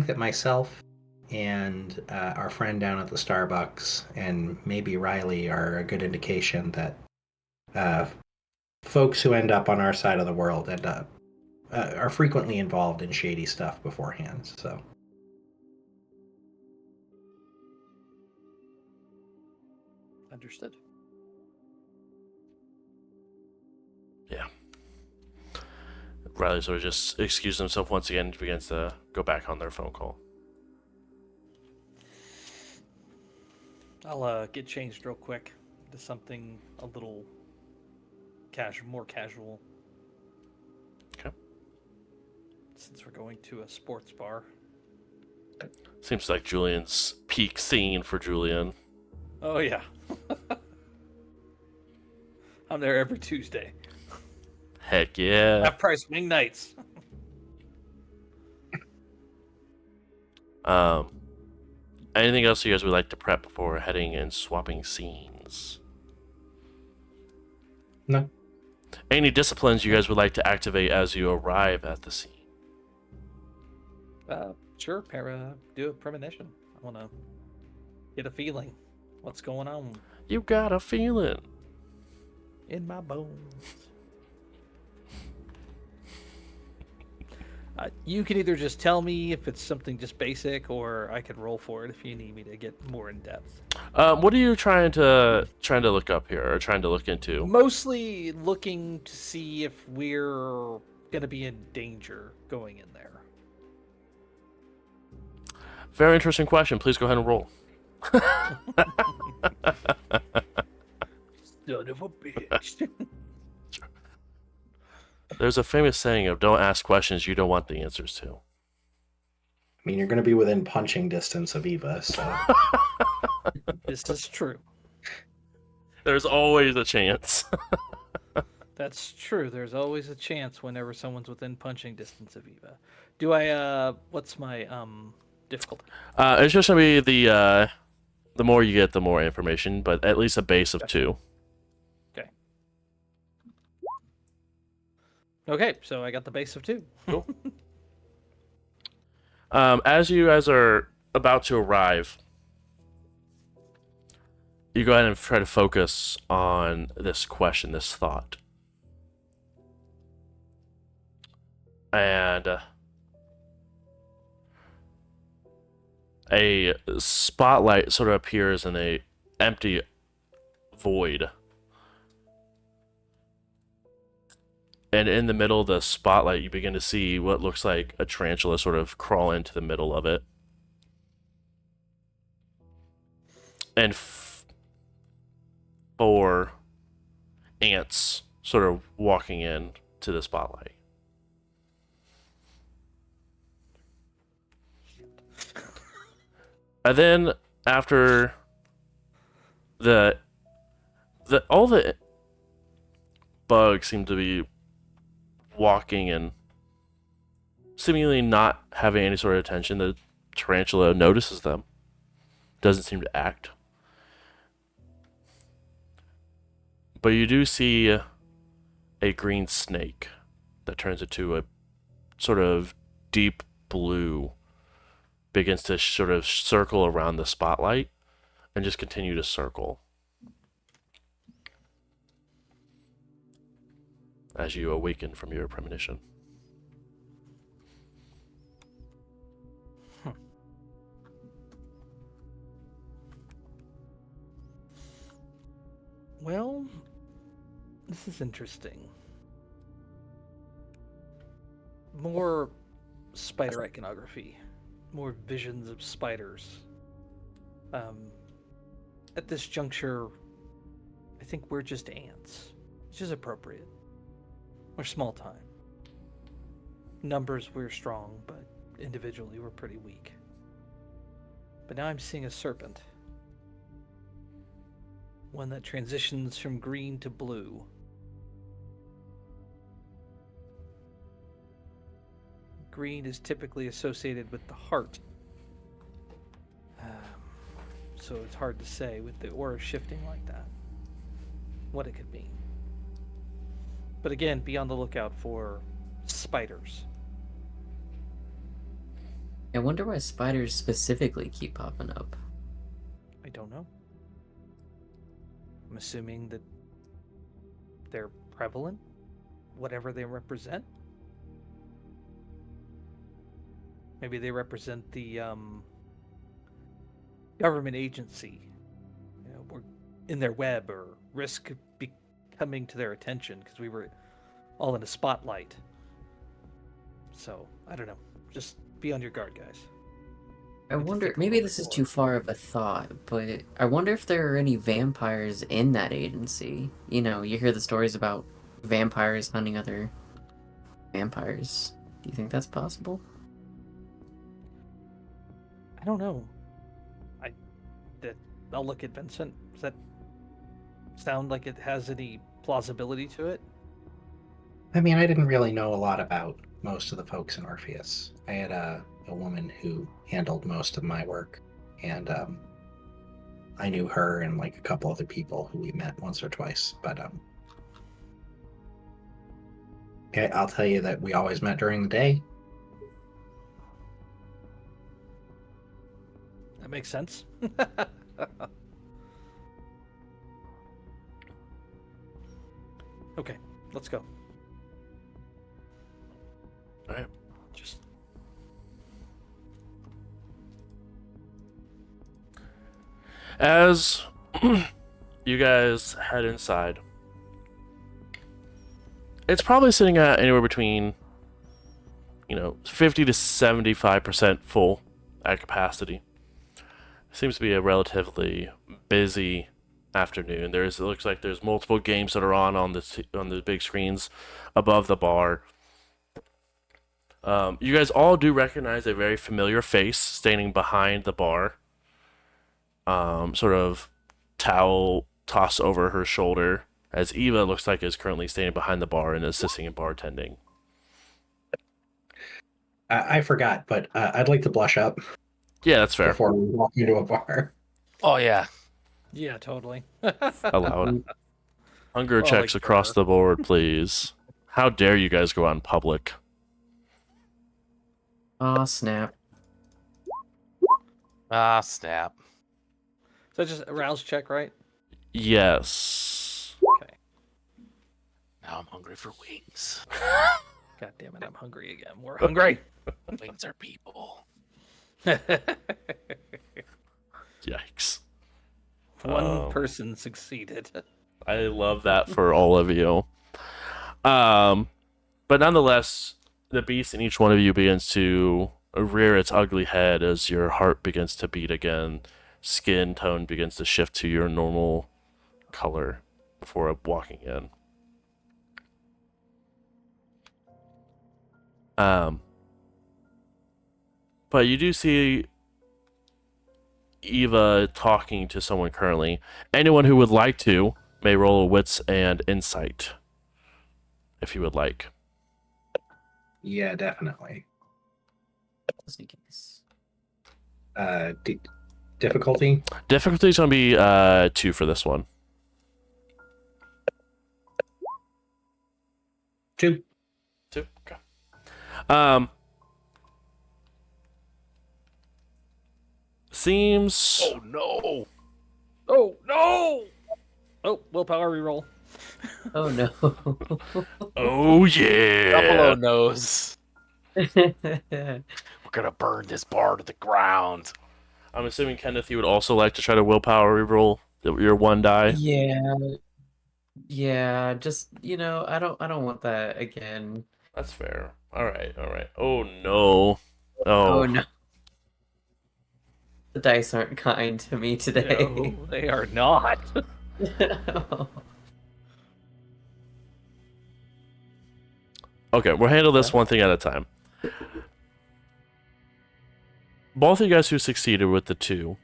that myself and our friend down at the Starbucks and maybe Riley are a good indication that folks who end up on our side of the world are frequently involved in shady stuff beforehand. So Understood. Yeah. Riley sort of just excuses himself once again and begins to go back on their phone call. I'll get changed real quick to something a little more casual. Okay. Since we're going to a sports bar. Seems like Julian's peak scene for Julian. Oh yeah. I'm there every Tuesday. Heck yeah. Half price wing nights. Anything else you guys would like to prep before heading and swapping scenes? no. Any disciplines you guys would like to activate as you arrive at the scene? Sure, do a premonition. I want to get a feeling. What's going on You got a feeling. in my bones? You can either just tell me if it's something just basic, or I could roll for it if you need me to get more in depth. What are you trying to look up here, or trying to look into? Mostly looking to see if we're gonna be in danger going in there. Very interesting question. Please go ahead and roll. Son of a bitch. There's a famous saying of "Don't ask questions you don't want the answers to." I mean, you're going to be within punching distance of Eva, so This is true. There's always a chance. That's true. There's always a chance whenever someone's within punching distance of Eva. Do I what's my difficulty? It's just gonna be the more you get, the more information, but at least a base of 2. Okay. Okay, so I got the base of 2. Cool. As you guys are about to arrive, you go ahead and try to focus on this question, this thought. And a spotlight sort of appears in a empty void. And in the middle of the spotlight, you begin to see what looks like a tarantula sort of crawl into the middle of it. And 4 ants sort of walking in to the spotlight. And then after all the bugs seem to be walking and seemingly not having any sort of attention, the tarantula notices them. Doesn't seem to act. But you do see a green snake that turns into a sort of deep blue, begins to sort of circle around the spotlight and just continue to circle as you awaken from your premonition. Well, this is interesting. More spider iconography, more visions of spiders. At this juncture, I think we're just ants, which is appropriate. We're small time. Numbers, we're strong, but individually, we're pretty weak. But now I'm seeing a serpent. One that transitions from green to blue. Green is typically associated with the heart. So it's hard to say with the aura shifting like that what it could mean. But again, be on the lookout for spiders. I wonder why spiders specifically keep popping up. I don't know. I'm assuming that they're prevalent, whatever they represent. Maybe they represent the government agency, or in their web, or risk coming to their attention because we were all in a spotlight. So I don't know. Just be on your guard, guys. I wonder, maybe this is too far of a thought, but I wonder if there are any vampires in that agency. You know, you hear the stories about vampires hunting other vampires. Do you think that's possible? I don't know. I'll look at Vincent. Does that sound like it has any plausibility to it? I mean, I didn't really know a lot about most of the folks in Orpheus. I had a woman who handled most of my work, and I knew her and like a couple other people who we met once or twice. But okay, I'll tell you that we always met during the day. That makes sense. Okay, let's go. All right. Just As you guys head inside, it's probably sitting at anywhere between, 50 to 75% full at capacity. Seems to be a relatively busy afternoon. It looks like there's multiple games that are on the big screens above the bar. You guys all do recognize a very familiar face standing behind the bar. Sort of towel tossed over her shoulder, as Eva looks like is currently standing behind the bar and assisting in bartending. I forgot, but I'd like to blush up Yeah, that's fair. before we walk into a bar. Oh yeah. yeah, totally. Allow it. Hunger Oh, checks like across her. the board, please. How dare you guys go out in public? Aw, snap. Ah, snap. So just a rouse check, right? Yes. Okay. Now I'm hungry for wings. God damn it, I'm hungry again. We're hungry. Wings are people. Yikes. One person succeeded. I love that for all of you. But nonetheless, the beast in each one of you begins to rear its ugly head as your heart begins to beat again. Skin tone begins to shift to your normal color before walking in. But you do see Eva talking to someone currently. Anyone who would like to may roll a wits and insight, if you would like. Yeah, definitely. Just in case. Difficulty? Difficulty is going to be 2 for this one. 2. 2. Okay. Seems. Oh no. Oh no! Oh, willpower reroll. Oh no. Oh yeah. Buffalo nose. We're gonna burn this bar to the ground. I'm assuming Kenneth, you would also like to try to willpower reroll your 1 die. Yeah. Yeah, just I don't want that again. That's fair. All right. Oh no. Oh Oh. no. The dice aren't kind to me today. No, they are not. Okay, we'll handle this one thing at a time. Both of you guys who succeeded with the 2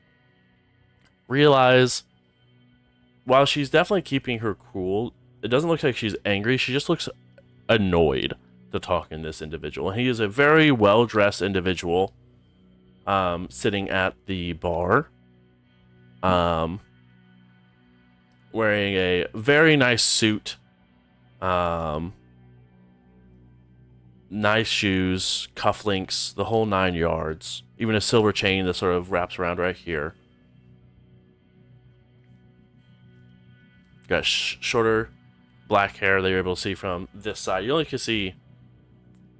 realize while she's definitely keeping her cool, it doesn't look like she's angry. She just looks annoyed to talk in this individual. And he is a very well-dressed individual sitting at the bar wearing a very nice suit, nice shoes, cufflinks, the whole 9 yards. Even a silver chain that sort of wraps around right here. Got shorter black hair that you're able to see from this side. You only can see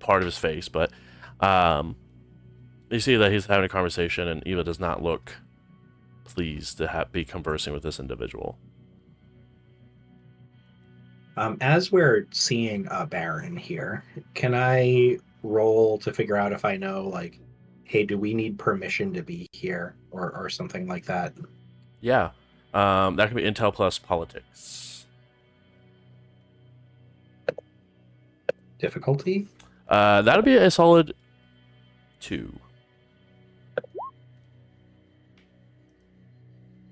part of his face, but you see that he's having a conversation, and Eva does not look pleased to be conversing with this individual. As we're seeing a Baron here, can I roll to figure out if I know, like, hey, do we need permission to be here, or something like that? Yeah. That can be intel plus politics. Difficulty? That'll be a solid 2.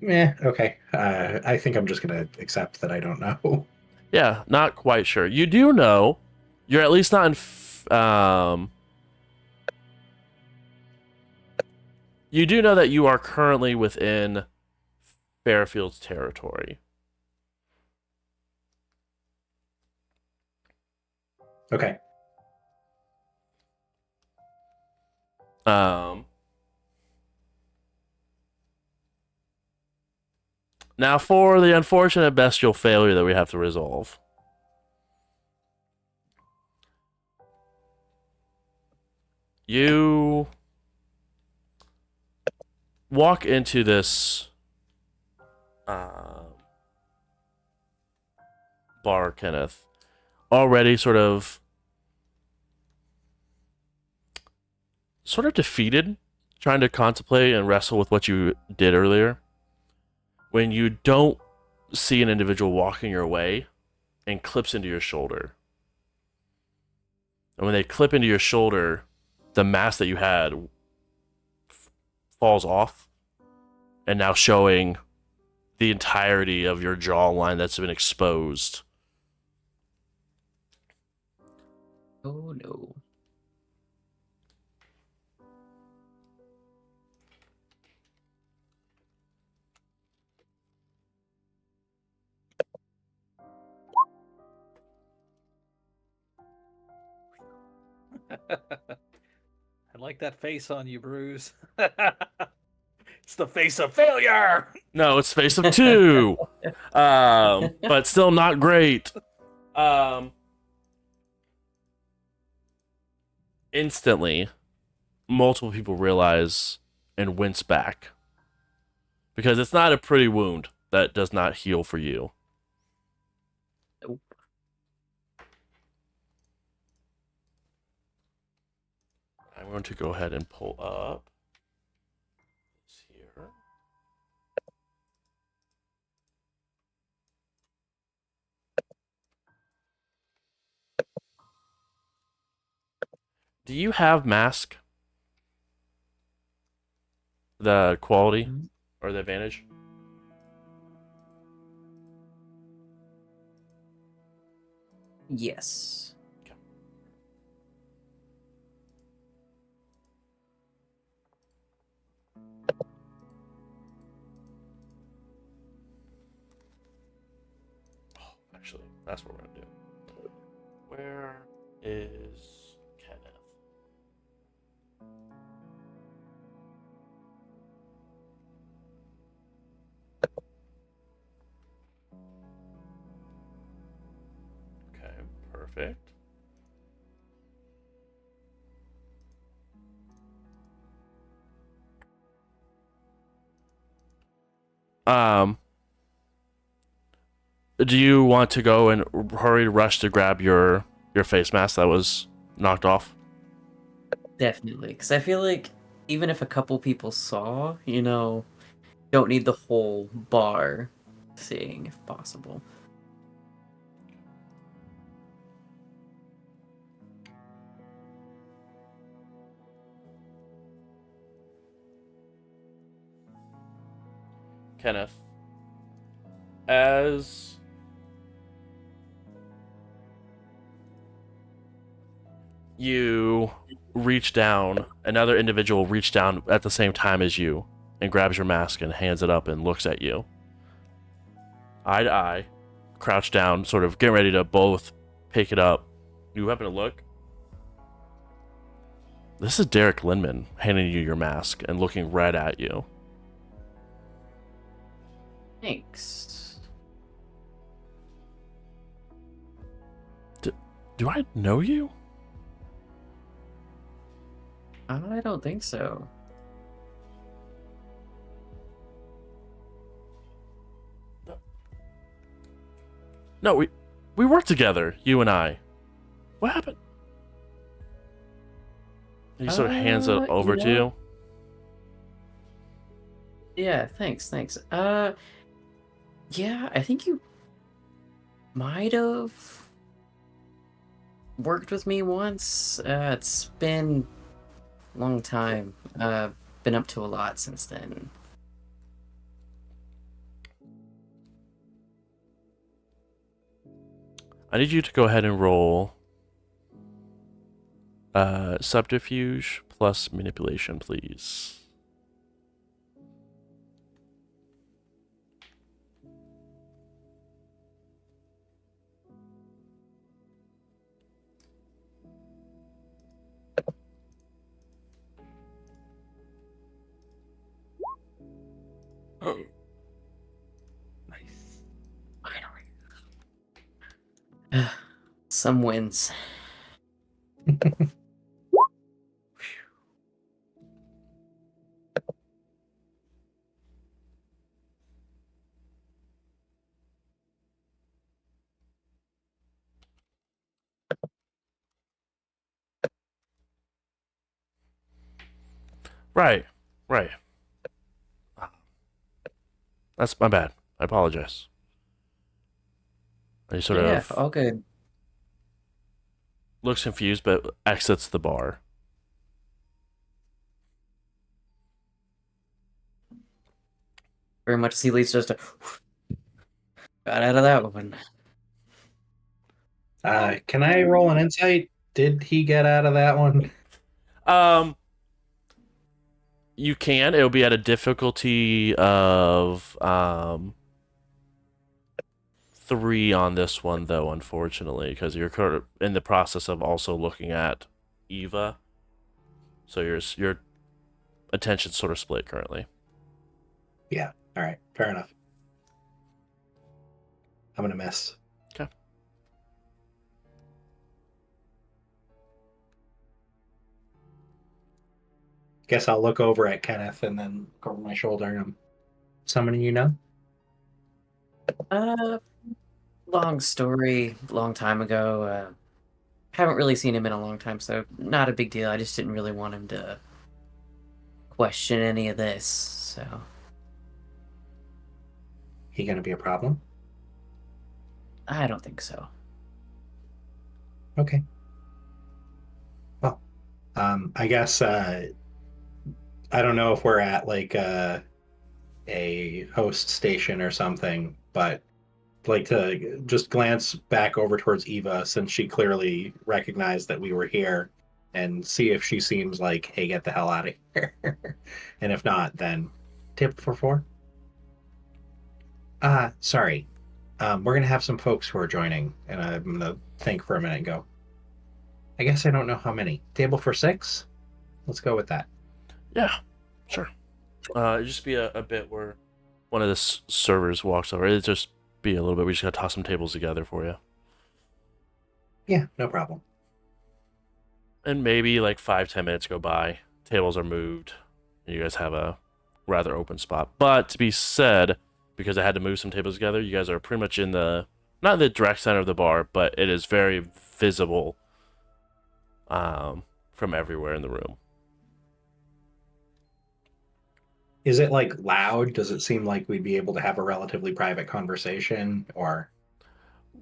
Okay. I think I'm just going to accept that I don't know. Yeah, not quite sure. You do know, you're at least not in. You do know that you are currently within Fairfield's territory. Okay. Now for the unfortunate bestial failure that we have to resolve. You walk into this bar, Kenneth, already sort of defeated, trying to contemplate and wrestle with what you did earlier, when you don't see an individual walking your way and clips into your shoulder. And when they clip into your shoulder, the mask that you had falls off, and now showing the entirety of your jawline that's been exposed. Oh no. I like that face on you, Bruce. It's the face of failure. No, it's face of two. But still not great. Instantly, multiple people realize and wince back. Because it's not a pretty wound that does not heal for you. Nope. I'm going to go ahead and pull up this here. Do you have mask? The quality or the advantage? Yes. Oh, actually, that's what we're gonna do. Where is Kenneth? Okay, perfect. Do you want to go and hurry to rush to grab your face mask that was knocked off? Definitely. Because I feel like even if a couple people saw, don't need the whole bar seeing if possible. Kenneth, as you reach down, another individual reached down at the same time as you and grabs your mask and hands it up and looks at you. Eye to eye, crouched down, sort of getting ready to both pick it up. You happen to look. This is Derek Lindman handing you your mask and looking right at you. Thanks. Do I know you? I don't think so. No, we work together, you and I. What happened? He sort of hands it over to you. Yeah, thanks. Yeah, I think you might have worked with me once. It's been a long time. Been up to a lot since then. I need you to go ahead and roll subterfuge plus manipulation, please. Oh. Nice. Some wins. Right. Right. That's my bad. I apologize. He sort Yeah, of all good. looks confused, but exits the bar. Very much see Lee's just a, got out of that one. Can I roll an insight? Did he get out of that one? Um, you can. It'll be at a difficulty of 3 on this one, though, unfortunately, because you're in the process of also looking at Eva. So your attention's sort of split currently. Yeah. All right. Fair enough. I'm gonna miss. Okay. Guess I'll look over at Kenneth and then look over my shoulder and I'm summoning you now. Uh, long story, long time ago. Haven't really seen him in a long time, so not a big deal. I just didn't really want him to question any of this, so. He gonna be a problem? I don't think so. Okay. Well, I guess I don't know if we're at like a host station or something, but like to just glance back over towards Eva since she clearly recognized that we were here and see if she seems like, hey, get the hell out of here. And if not, then tip for 4. Sorry. We're gonna have some folks who are joining, and I'm gonna think for a minute and go. I guess I don't know how many. Table for 6? Let's go with that. Yeah, sure. It'd just be a bit where one of the servers walks over. It'd just be a little bit. We just gotta toss some tables together for you. Yeah, no problem. And maybe like 5-10 minutes go by. Tables are moved. And you guys have a rather open spot. But to be said, because I had to move some tables together, you guys are pretty much in the not in the direct center of the bar, but it is very visible from everywhere in the room. Is it like loud? Does it seem like we'd be able to have a relatively private conversation or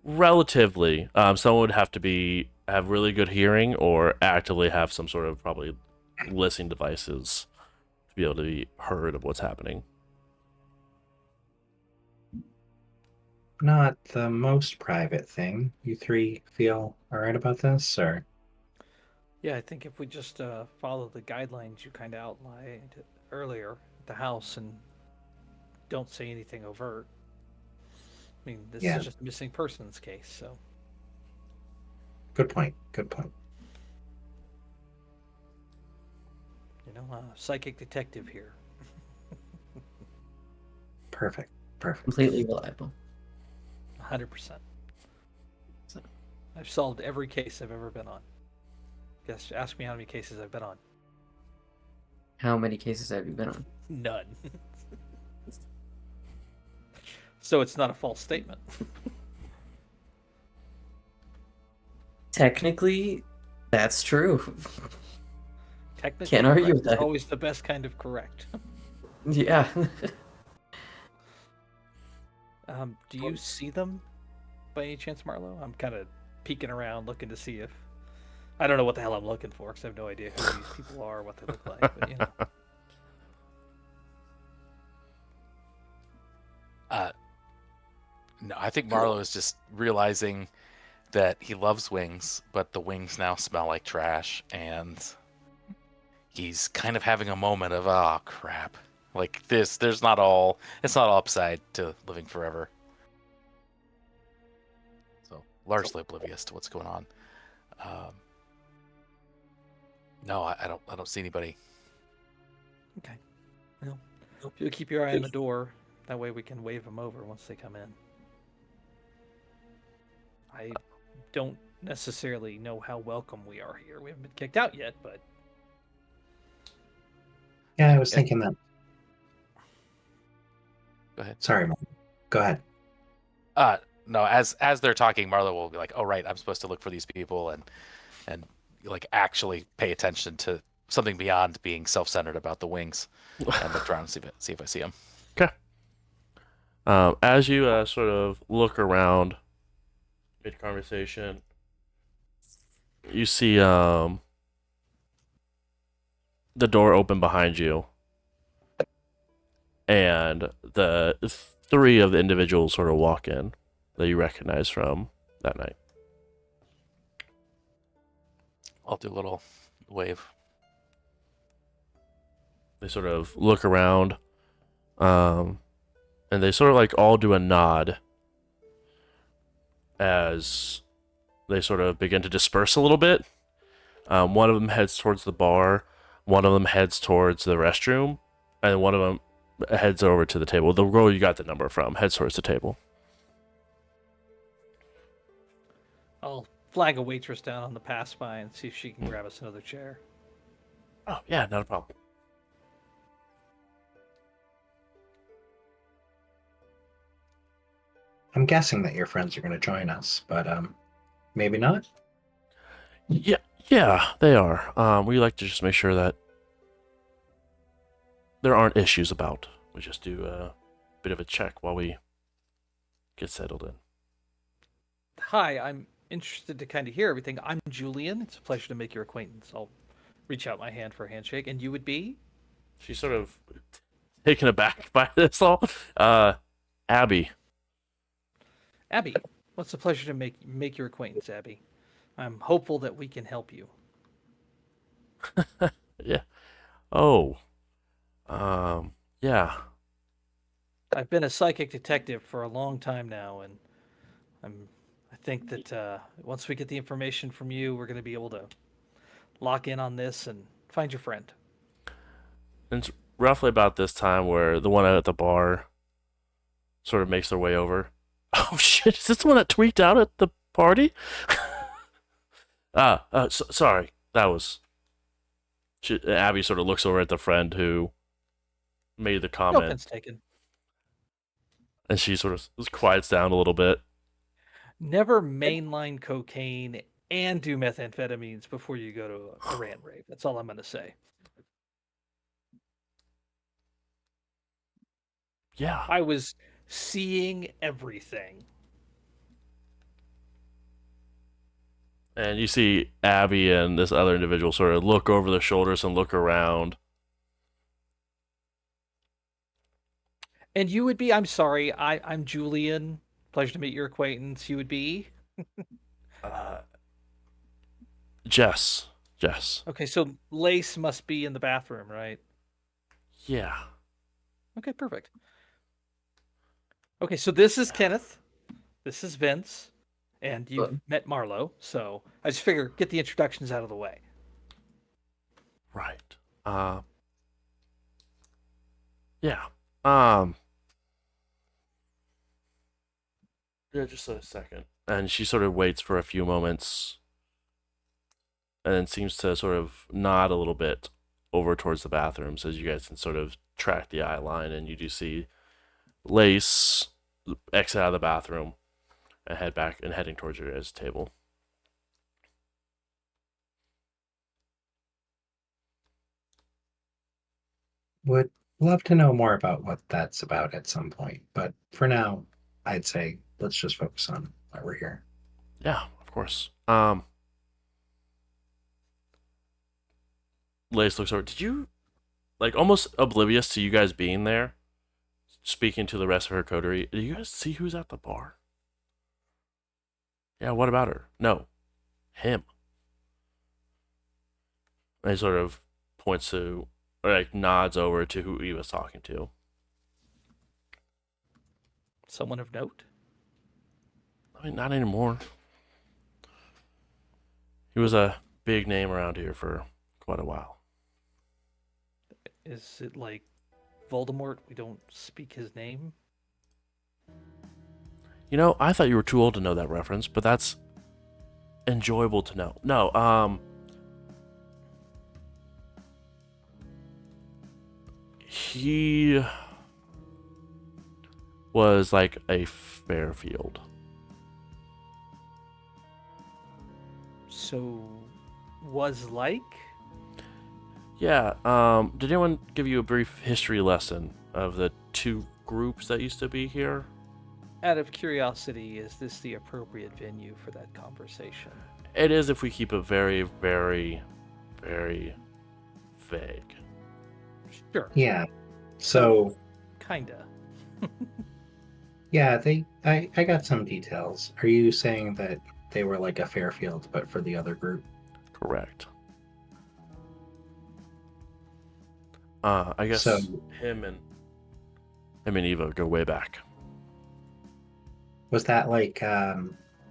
Relatively, someone would have to have really good hearing or actively have some sort of probably listening devices to be able to be heard of what's happening. not the most private thing? You 3 feel all right about this, or Yeah, I think if we just follow the guidelines you kind of outlined earlier at the house and don't say anything overt. I mean, this yeah, is just a missing persons case, so. good point. Good point. Psychic detective here. Perfect. Perfect. Completely reliable. 100%. I've solved every case I've ever been on. Guess, ask me how many cases I've been on. How many cases have you been on? None. So it's not a false statement. Technically, that's true. Technically, Can't argue correct with is that. always the best kind of correct. Yeah. Do you see them by any chance, Marlo? I'm kind of peeking around looking to see if... I don't know what the hell I'm looking for because I have no idea who these people are, what they look like, but No, I think Marlo is just realizing that he loves wings, but the wings now smell like trash, and he's kind of having a moment of, oh crap. Like this, it's not all upside to living forever. So largely oblivious to what's going on. No, I don't see anybody. Okay. Well, if you keep your eye on the door, that way we can wave them over once they come in. I don't necessarily know how welcome we are here. We haven't been kicked out yet, but... Yeah, I was thinking that. Go ahead. Sorry, Mom. Go ahead. No, as they're talking, Marlo will be like, "Oh right, I'm supposed to look for these people and like actually pay attention to something beyond being self-centered about the wings, and look around and see if I see him. Okay. As you sort of look around mid conversation, you see the door open behind you, and the three of the individuals sort of walk in that you recognize from that night. I'll do a little wave. They sort of look around, and they sort of like all do a nod as they sort of begin to disperse a little bit. One of them heads towards the bar, one of them heads towards the restroom, and one of them heads over to the table. The girl you got the number from heads towards the table. I'll flag a waitress down on the pass by and see if she can grab us another chair. Oh, yeah, not a problem. I'm guessing that your friends are going to join us, but maybe not. Yeah, they are. We like to just make sure that there aren't issues about. We just do a bit of a check while we get settled in. Hi, I'm interested to kind of hear everything. I'm Julian. It's a pleasure to make your acquaintance. I'll reach out my hand for a handshake. And you would be? She's sort of taken aback by this all. Abby. Abby. Well, it's a pleasure to make your acquaintance, Abby. I'm hopeful that we can help you. Yeah. Oh. Yeah. I've been a psychic detective for a long time now, and I think that once we get the information from you, we're going to be able to lock in on this and find your friend. And it's roughly about this time where the one at the bar sort of makes their way over. Oh shit, is this the one that tweaked out at the party? Sorry. That was... Abby sort of looks over at the friend who made the No comment. offense taken. And she sort of quiets down a little bit. Never mainline cocaine and do methamphetamines before you go to a rant rave. That's all I'm going to say. Yeah. I was seeing everything. And you see Abby and this other individual sort of look over their shoulders and look around. And you would be, I'm sorry, I'm Julian. Pleasure to meet your acquaintance. You would be? Jess. Okay, so Lace must be in the bathroom, right? Yeah. Okay, perfect. Okay, so this is Kenneth. This is Vince. And you've met Marlo, so I just figure get the introductions out of the way. Right. Yeah. Yeah, just a second. And she sort of waits for a few moments and then seems to sort of nod a little bit over towards the bathrooms as you guys can sort of track the eye line, and you do see Lace exit out of the bathroom and head back and heading towards your guys' table. Would love to know more about what that's about at some point, but for now, I'd say let's just focus on why we're here. Yeah, of course. Lace looks over. Did you, like, almost oblivious to you guys being there, speaking to the rest of her coterie, did you guys see who's at the bar? Yeah, what about her? No. Him. And he sort of points to, or like nods over to who he was talking to. Someone of note? I mean, not anymore. He was a big name around here for quite a while. Is it like Voldemort? We don't speak his name? You know, I thought you were too old to know that reference, but that's enjoyable to know. No, he was like a Fairfield. So, was like? Yeah. Did anyone give you a brief history lesson of the two groups that used to be here? Out of curiosity, is this the appropriate venue for that conversation? It is if we keep it very, very, very vague. Sure. Yeah. So Kinda. yeah, I got some details. Are you saying that they were like a Fairfield, but for the other group? Correct. I guess So him and Eva go way back. was that like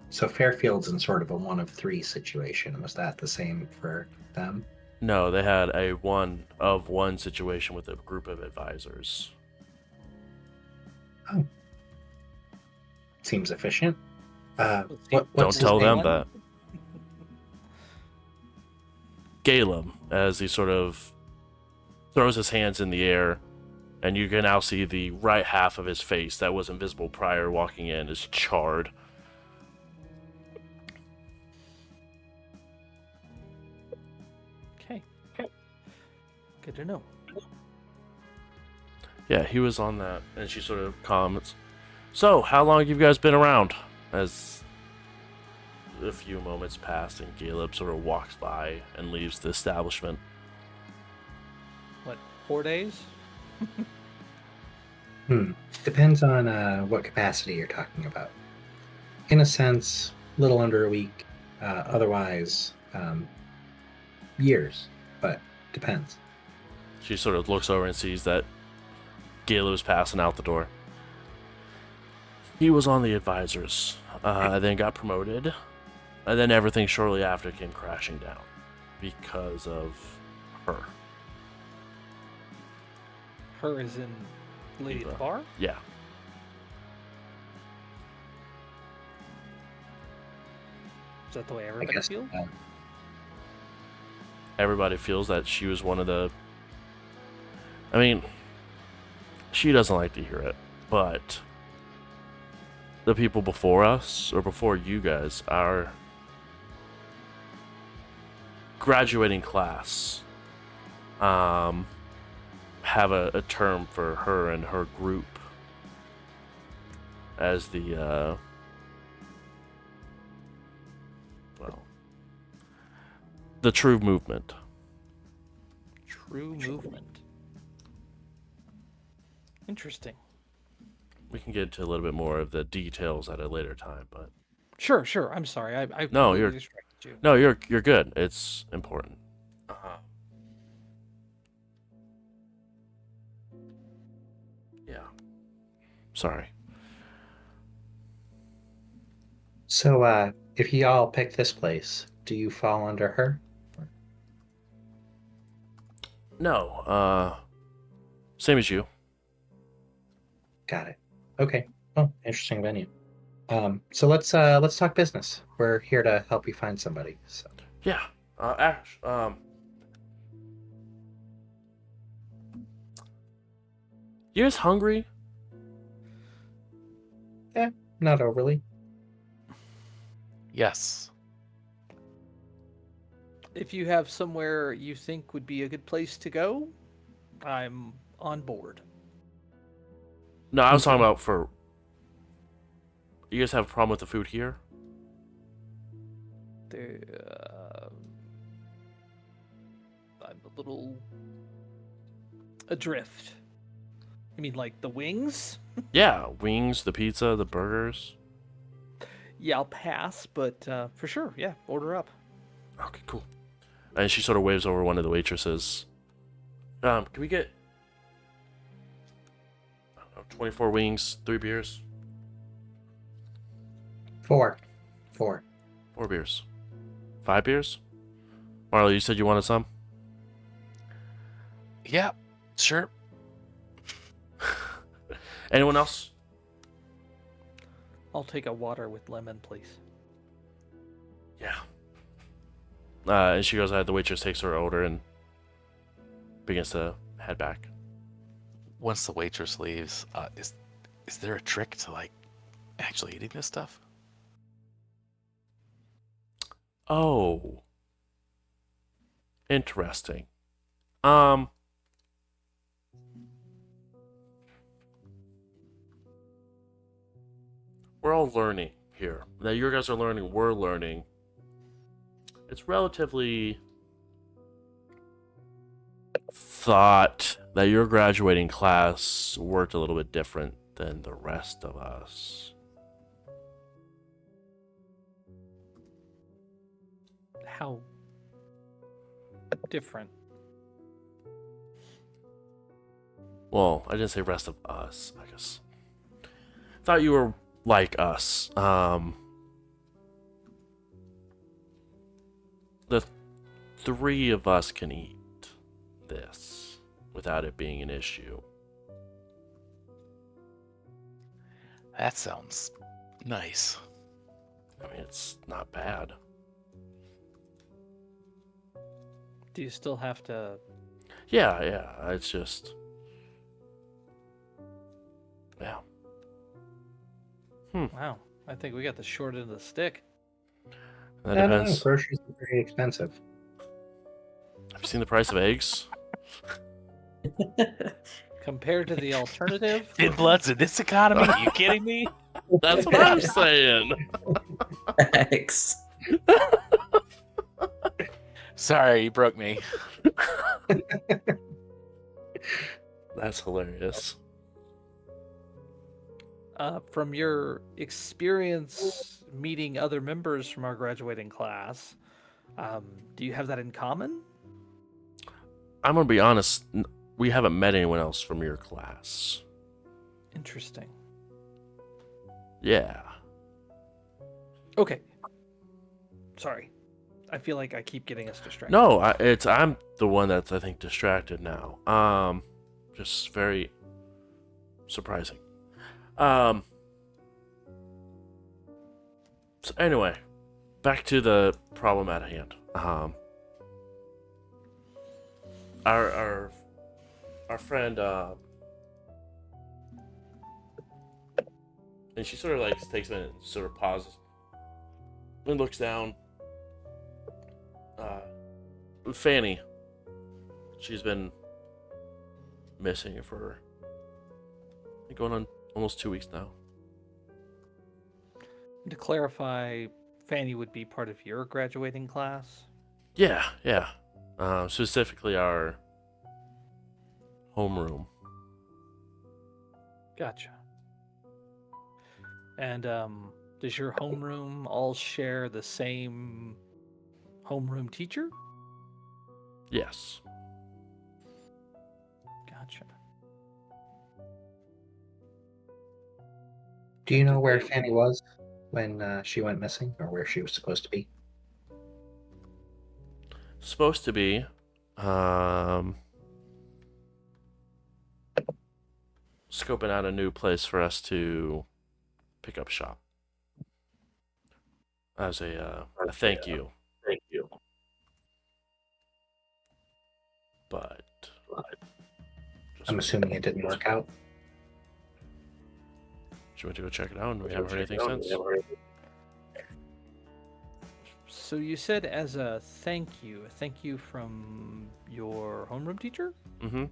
so Fairfield's in sort of a one of three situation. Was that the same for them? No, they had a one situation with a group of advisors. Oh. Seems efficient. Was he- What's Don't his tell name? them that. Galem, as he sort of throws his hands in the air, and you can now see the right half of his face that was invisible prior walking in is charred. Okay. Good to know. Yeah, he was on that, and she sort of comments, "So, how long have you guys been around?" As a few moments pass, and Caleb sort of walks by and leaves the establishment. What, 4 days? Depends on what capacity you're talking about. In a sense, a little under a week. Otherwise, years. But depends. She sort of looks over and sees that Caleb is passing out the door. He was on the advisors, then got promoted, and then everything shortly after came crashing down because of her. Her is in Lady at the Eva. Bar? Yeah. Is that the way I everybody guess. feels? Everybody feels that she was one of the. I mean, she doesn't like to hear it, but the people before us, or before you guys, are graduating class. Have a term for her and her group as the well, the true movement. True movement. Interesting. We can get into a little bit more of the details at a later time, but Sure. I'm sorry. I No, completely you're- distracted you. no, you're good. It's important. Yeah. Sorry. So, if you all pick this place, do you fall under her? No. Same as you. Got it. Okay. Oh, interesting venue. So let's talk business. We're here to help you find somebody. So Yeah. Ash. You guys hungry? not overly. Yes. If you have somewhere you think would be a good place to go, I'm on board. No, I was Okay. talking about for. You guys have a problem with the food here? There, I'm a little adrift. You mean like the wings? Yeah, wings, the pizza, the burgers. Yeah, I'll pass, but for sure, yeah, order up. Okay, cool. And she sort of waves over one of the waitresses. Can we get, I don't know, 24 wings, 3 beers, Four. 4 beers, 5 beers? Marla, you said you wanted some? Yeah. Sure. Anyone else? I'll take a water with lemon, please. Yeah. And she goes ahead. The waitress takes her order and begins to head back. Once the waitress leaves, is there a trick to like actually eating this stuff? Oh. Interesting. Um, we're all learning here. Now, you guys are learning, we're learning. It's relatively thought that your graduating class worked a little bit different than the rest of us. How different? Well, I didn't say rest of us, I guess. Thought you were like us. The three of us can eat this without it being an issue. That sounds nice. I mean, it's not bad. Do you still have to? Yeah, it's just... Yeah. Wow, I think we got the short end of the stick. That I don't know. depends. Groceries are very expensive. Have you seen the price of eggs? Compared to the alternative, Thin bloods in this economy? Are you kidding me? That's what I'm saying. X. Sorry, you broke me. That's hilarious. from your experience meeting other members from our graduating class, do you have that in common? I'm gonna be honest. We haven't met anyone else from your class. Interesting. Yeah. Okay. Sorry. I feel like I keep getting us distracted. No, I'm the one that's, I think, distracted now. Just very surprising. So anyway, back to the problem at hand. Our friend, and she sort of like takes a minute, sort of pauses, and looks down. Fanny, she's been missing for going on almost 2 weeks now. To clarify, Fanny would be part of your graduating class? Yeah. Specifically our homeroom. Gotcha. And does your homeroom all share the same homeroom teacher? Yes. Gotcha. Do you know where Fanny was when she went missing, or where she was supposed to be? Supposed to be. Scoping out a new place for us to pick up shop. As a thank you. Thank you. But just I'm assuming it didn't work out. she went to go check it out, and we haven't heard anything since. So you said as a thank you from your homeroom teacher? Mm-hmm.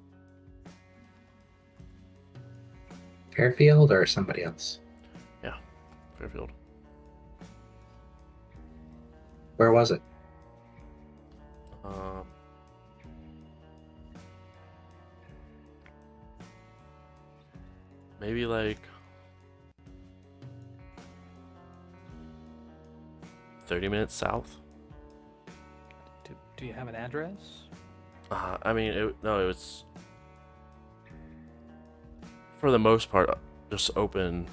Fairfield or somebody else? Fairfield. Where was it? Maybe like 30 minutes south. Do you have an address? I mean, it was for the most part just open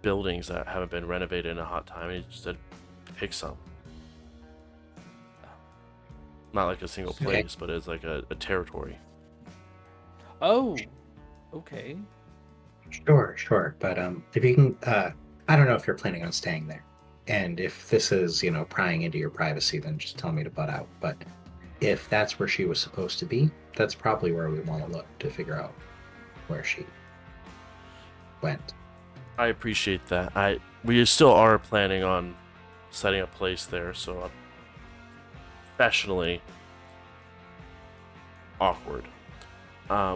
buildings that haven't been renovated in a hot time. He just said, pick some. Not like a single Okay. place, but it's like a territory. Oh, okay. Sure. But if you can, I don't know if you're planning on staying there, and if this is, prying into your privacy, then just tell me to butt out. But if that's where she was supposed to be, that's probably where we want to look to figure out where she went. I appreciate that. We still are planning on setting a place there, so professionally, awkward.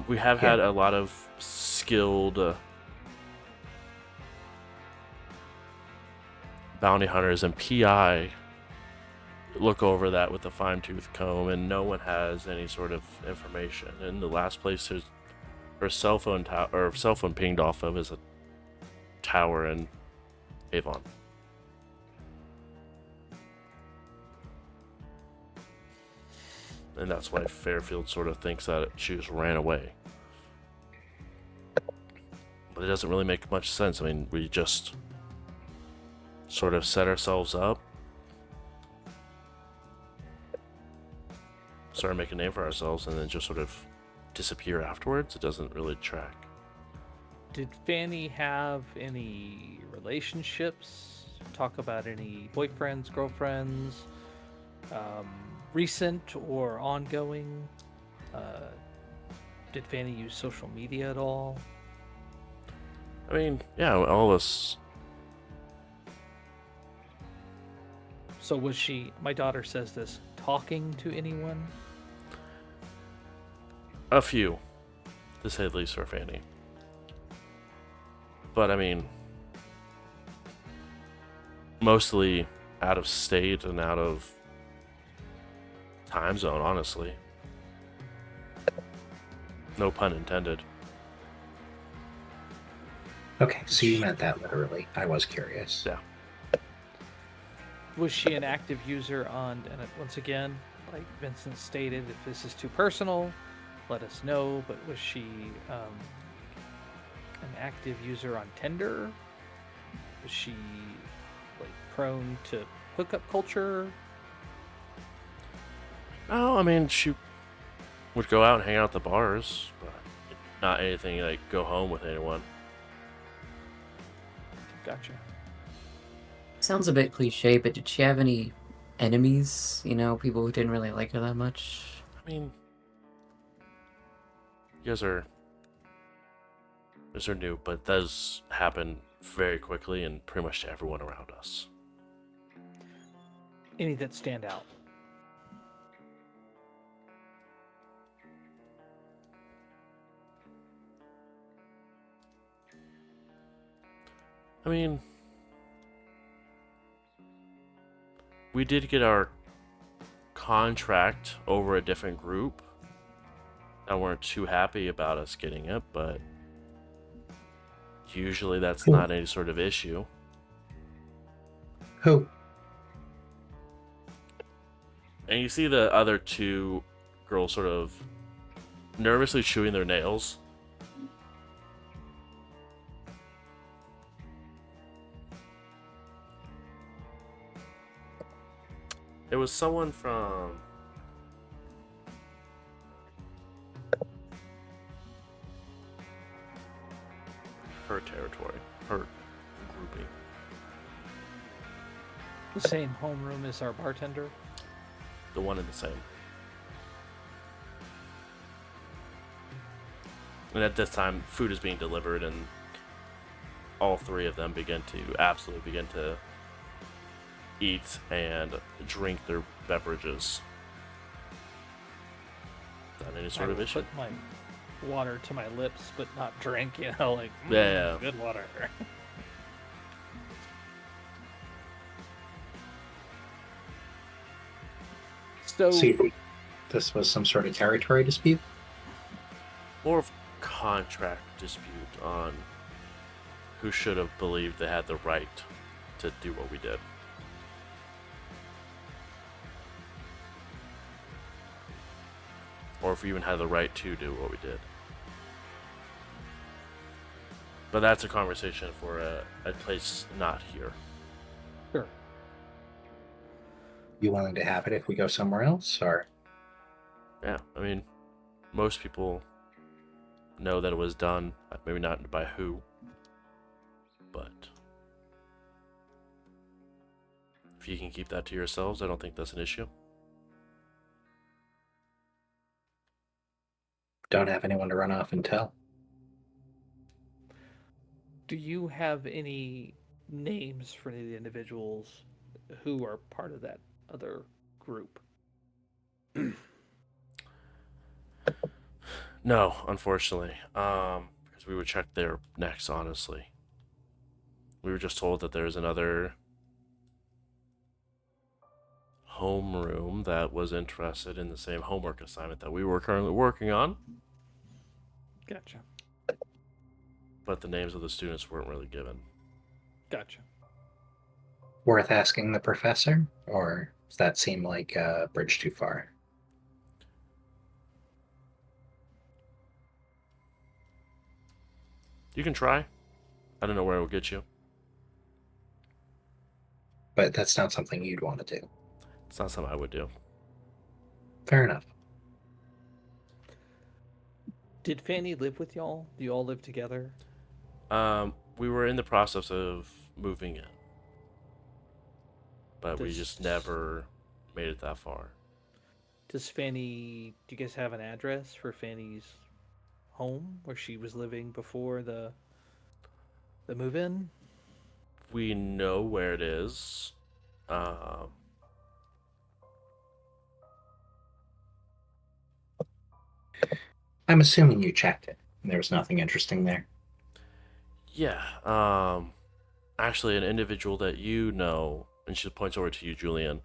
We have had a lot of skilled bounty hunters and PI look over that with a fine-tooth comb, and no one has any sort of information. And the last place her cell phone pinged off of is a tower in Avon. And that's why Fairfield sort of thinks that she just ran away. But it doesn't really make much sense. I mean, we just sort of set ourselves up, started making a name for ourselves, and then just sort of disappear afterwards. It doesn't really track. Did Fanny have any relationships? Talk about any boyfriends, girlfriends, recent or ongoing? Did Fanny use social media at all? I mean, yeah, all of us. So was she, my daughter says this, talking to anyone? A few, to say the least, for Fanny. But I mean, mostly out of state and out of time zone, honestly. No pun intended. Okay, so you meant that literally. I was curious. Yeah. Was she an active user on, and once again, like Vincent stated, if this is too personal, let us know, but was she an active user on Tinder? Was she like prone to hookup culture? Oh, I mean, she would go out and hang out at the bars, but not anything like go home with anyone. Gotcha. Sounds a bit cliche, but did she have any enemies? You know, people who didn't really like her that much? I mean, you guys are new, but it does happen very quickly and pretty much to everyone around us. Any that stand out? I mean, we did get our contract over a different group that weren't too happy about us getting it, but usually that's not any sort of issue. Who? And you see the other two girls sort of nervously chewing their nails. It was someone from her territory, her grouping. The same homeroom as our bartender? The one and the same. And at this time, food is being delivered, and all three of them begin to eat and drink their beverages. Not any sort of issue. Put my water to my lips, but not drink. You know, like Yeah. good water. So, So you think this was some sort of territory dispute? More of contract dispute on who should have believed they had the right to do what we did. Or if we even had the right to do what we did. But that's a conversation for a place not here. sure. You willing to have it if we go somewhere else, or? Yeah, I mean, most people know that it was done, maybe not by who, but if you can keep that to yourselves, I don't think that's an issue. Don't have anyone to run off and tell. Do you have any names for any of the individuals who are part of that other group? No, unfortunately. Because we would check there next, honestly. We were just told that there's another homeroom that was interested in the same homework assignment that we were currently working on, Gotcha. but the names of the students weren't really given. Gotcha. Worth asking the professor, or does that seem like a bridge too far? You can try. I don't know where it will get you. But that's not something you'd want to do. It's not something I would do. Fair enough. Did Fanny live with y'all? Do you all live together? We were in the process of moving in, but we Does- just never made it that far. Does Fanny? Do you guys have an address for Fanny's home where she was living before the move-in? We know where it is. I'm assuming you checked it. And there was nothing interesting there. Yeah. Actually, an individual that you know, and she points over to you, Julian.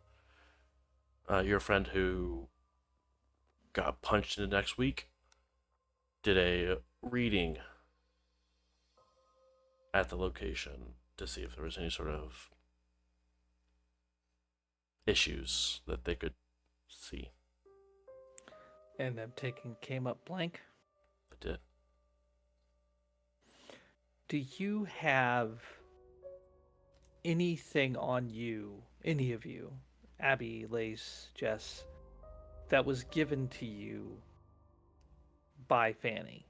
Your friend who got punched in the next week did a reading at the location to see if there was any sort of issues that they could see. And I'm taking came up blank. It did. Do you have anything on you, any of you, Abby, Lace, Jess, that was given to you by Fanny?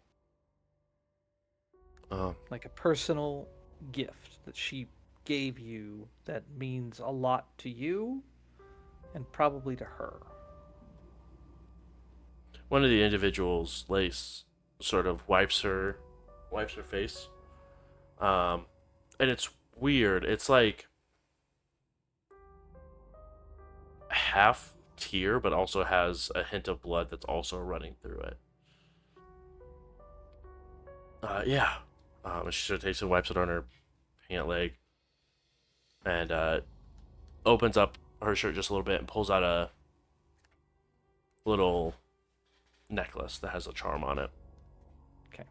Like a personal gift that she gave you that means a lot to you and probably to her. One of the individuals, Lace, sort of wipes her face. And it's weird. It's like half tear, but also has a hint of blood that's also running through it. Yeah. She sort of takes and wipes it on her pant leg, and opens up her shirt just a little bit and pulls out a little necklace that has a charm on it. Okay.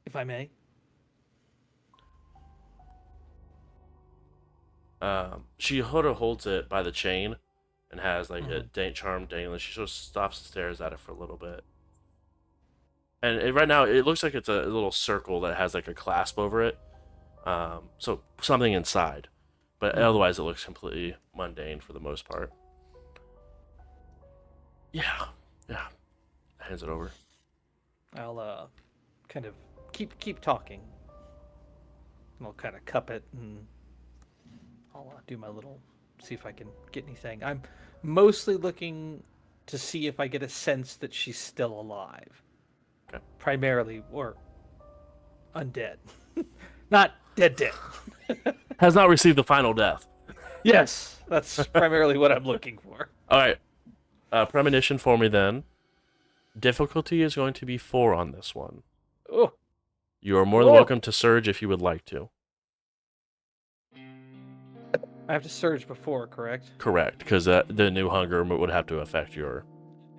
If I may. She sort of holds it by the chain and has like a charm dangling. She sort of stops and stares at it for a little bit. And right now, it looks like it's a little circle that has like a clasp over it. So something inside. But otherwise, it looks completely mundane for the most part. Yeah. Hands it over. I'll kind of keep talking. And I'll kind of cup it and I'll do my little see if I can get anything. I'm mostly looking to see if I get a sense that she's still alive. Okay. Primarily, or undead. Not dead. Has not received the final death. Yes, that's primarily what I'm looking for. All right. Premonition for me then. Difficulty is going to be 4 on this one. Oh, You are more than welcome to surge if you would like to. I have to surge before, correct? Correct, because the new hunger would have to affect your...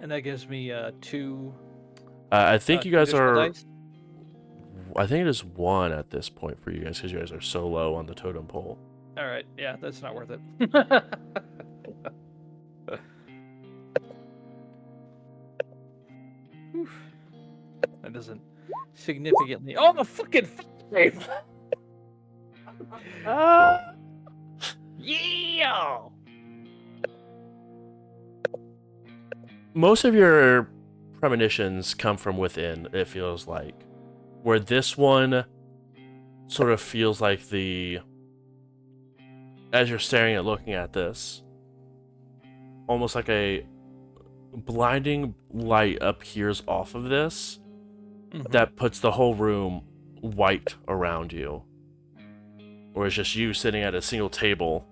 And that gives me 2. I think you guys additional are... dice? I think it is 1 at this point for you guys, because you guys are so low on the totem pole. All right, yeah, that's not worth it. Oof. That doesn't significantly. Oh, the fucking save! Yeah. Most of your premonitions come from within, it feels like. Where this one sort of feels like the... As you're staring at looking at this, almost like a blinding light appears off of this that puts the whole room white around you. Or it's just you sitting at a single table.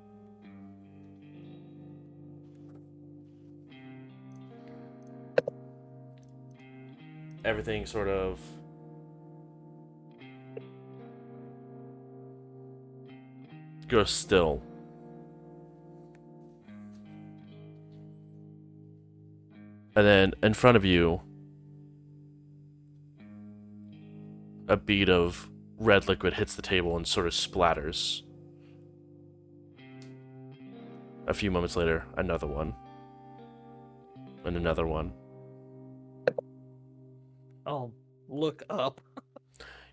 everything sort of goes still. And then in front of you, a bead of red liquid hits the table and sort of splatters. A few moments later, another one. And another one. I'll look up.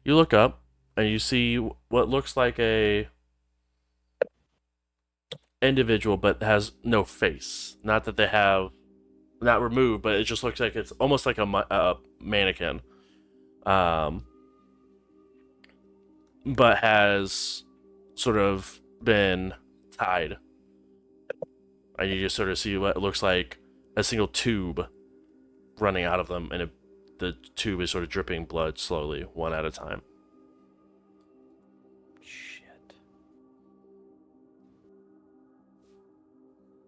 You look up, and you see what looks like a individual, but has no face. Not that they have... Not removed, but it just looks like it's almost like a mannequin. But has sort of been tied. And you just sort of see what looks like a single tube running out of them, and the tube is sort of dripping blood slowly, one at a time. Shit.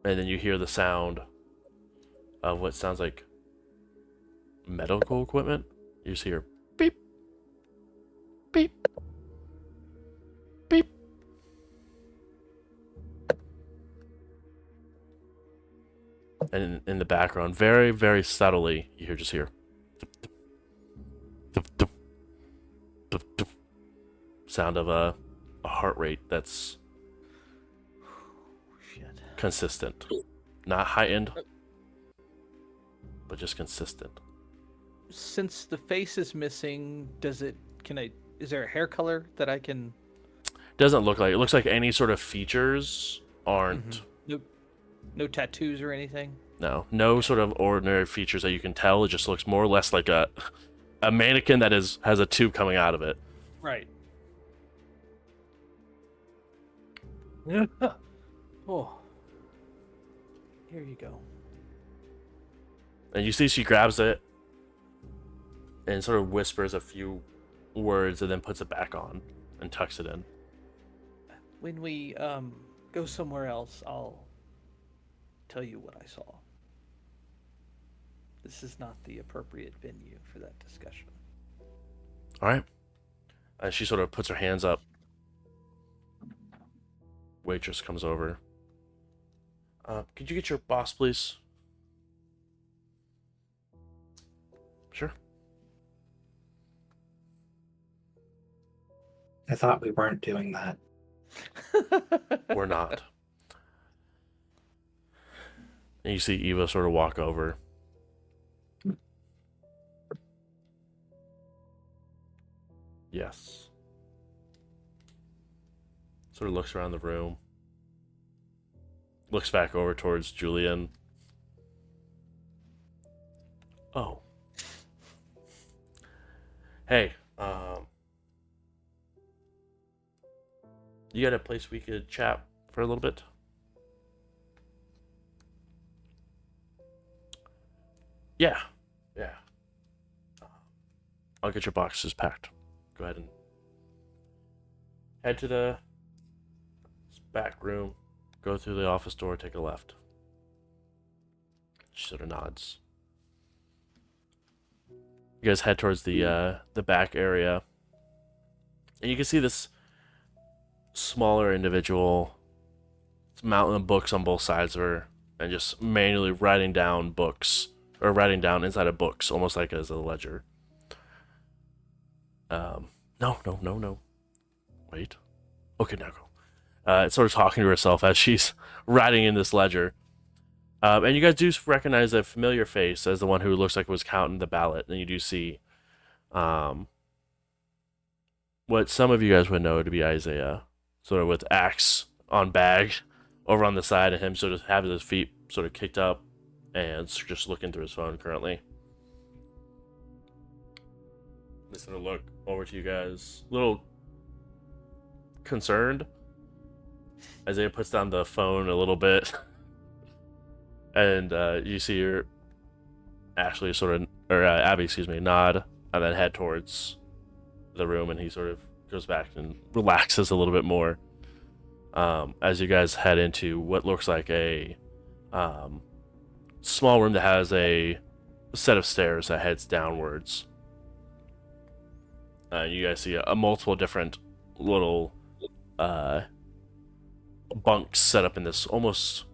And then you hear the sound of what sounds like medical equipment. You just hear beep, beep, beep. And in the background, very, very subtly, you just hear sound of a heart rate that's Shit. consistent. Not heightened, but just consistent. Since the face is missing, is there a hair color that I can... Doesn't look like it. Looks like any sort of features aren't. No tattoos or anything? No sort of ordinary features that you can tell. It just looks more or less like a mannequin that has a tube coming out of it. Right. Oh. Here you go. And you see she grabs it and sort of whispers a few words and then puts it back on and tucks it in. When we go somewhere else, I'll tell you what I saw. This is not the appropriate venue for that discussion. All right. And she sort of puts her hands up. Waitress comes over. Could you get your boss, please? Sure. I thought we weren't doing that. We're not. And you see Eva sort of walk over. Yes. Sort of looks around the room. Looks back over towards Julian. Oh. Hey, you got a place we could chat for a little bit? Yeah. I'll get your boxes packed. Go ahead and head to the back room. Go through the office door, take a left. She sort of nods. You guys head towards the back area. And you can see this smaller individual. It's a mountain of books on both sides of her. And just manually writing down books. Or writing down inside of books. Almost like as a ledger. No. Wait. Okay, now go. It's sort of talking to herself as she's writing in this ledger. And you guys do recognize a familiar face as the one who looks like was counting the ballot. And you do see what some of you guys would know to be Isaiah, sort of with axe on bag over on the side of him, sort of having his feet sort of kicked up and just looking through his phone currently. Just gonna look over to you guys, a little concerned. Isaiah puts down the phone a little bit, and you see your Abby, nod, and then head towards the room, and he sort of goes back and relaxes a little bit more. As you guys head into what looks like a small room that has a set of stairs that heads downwards You guys see a multiple different little bunks set up in this almost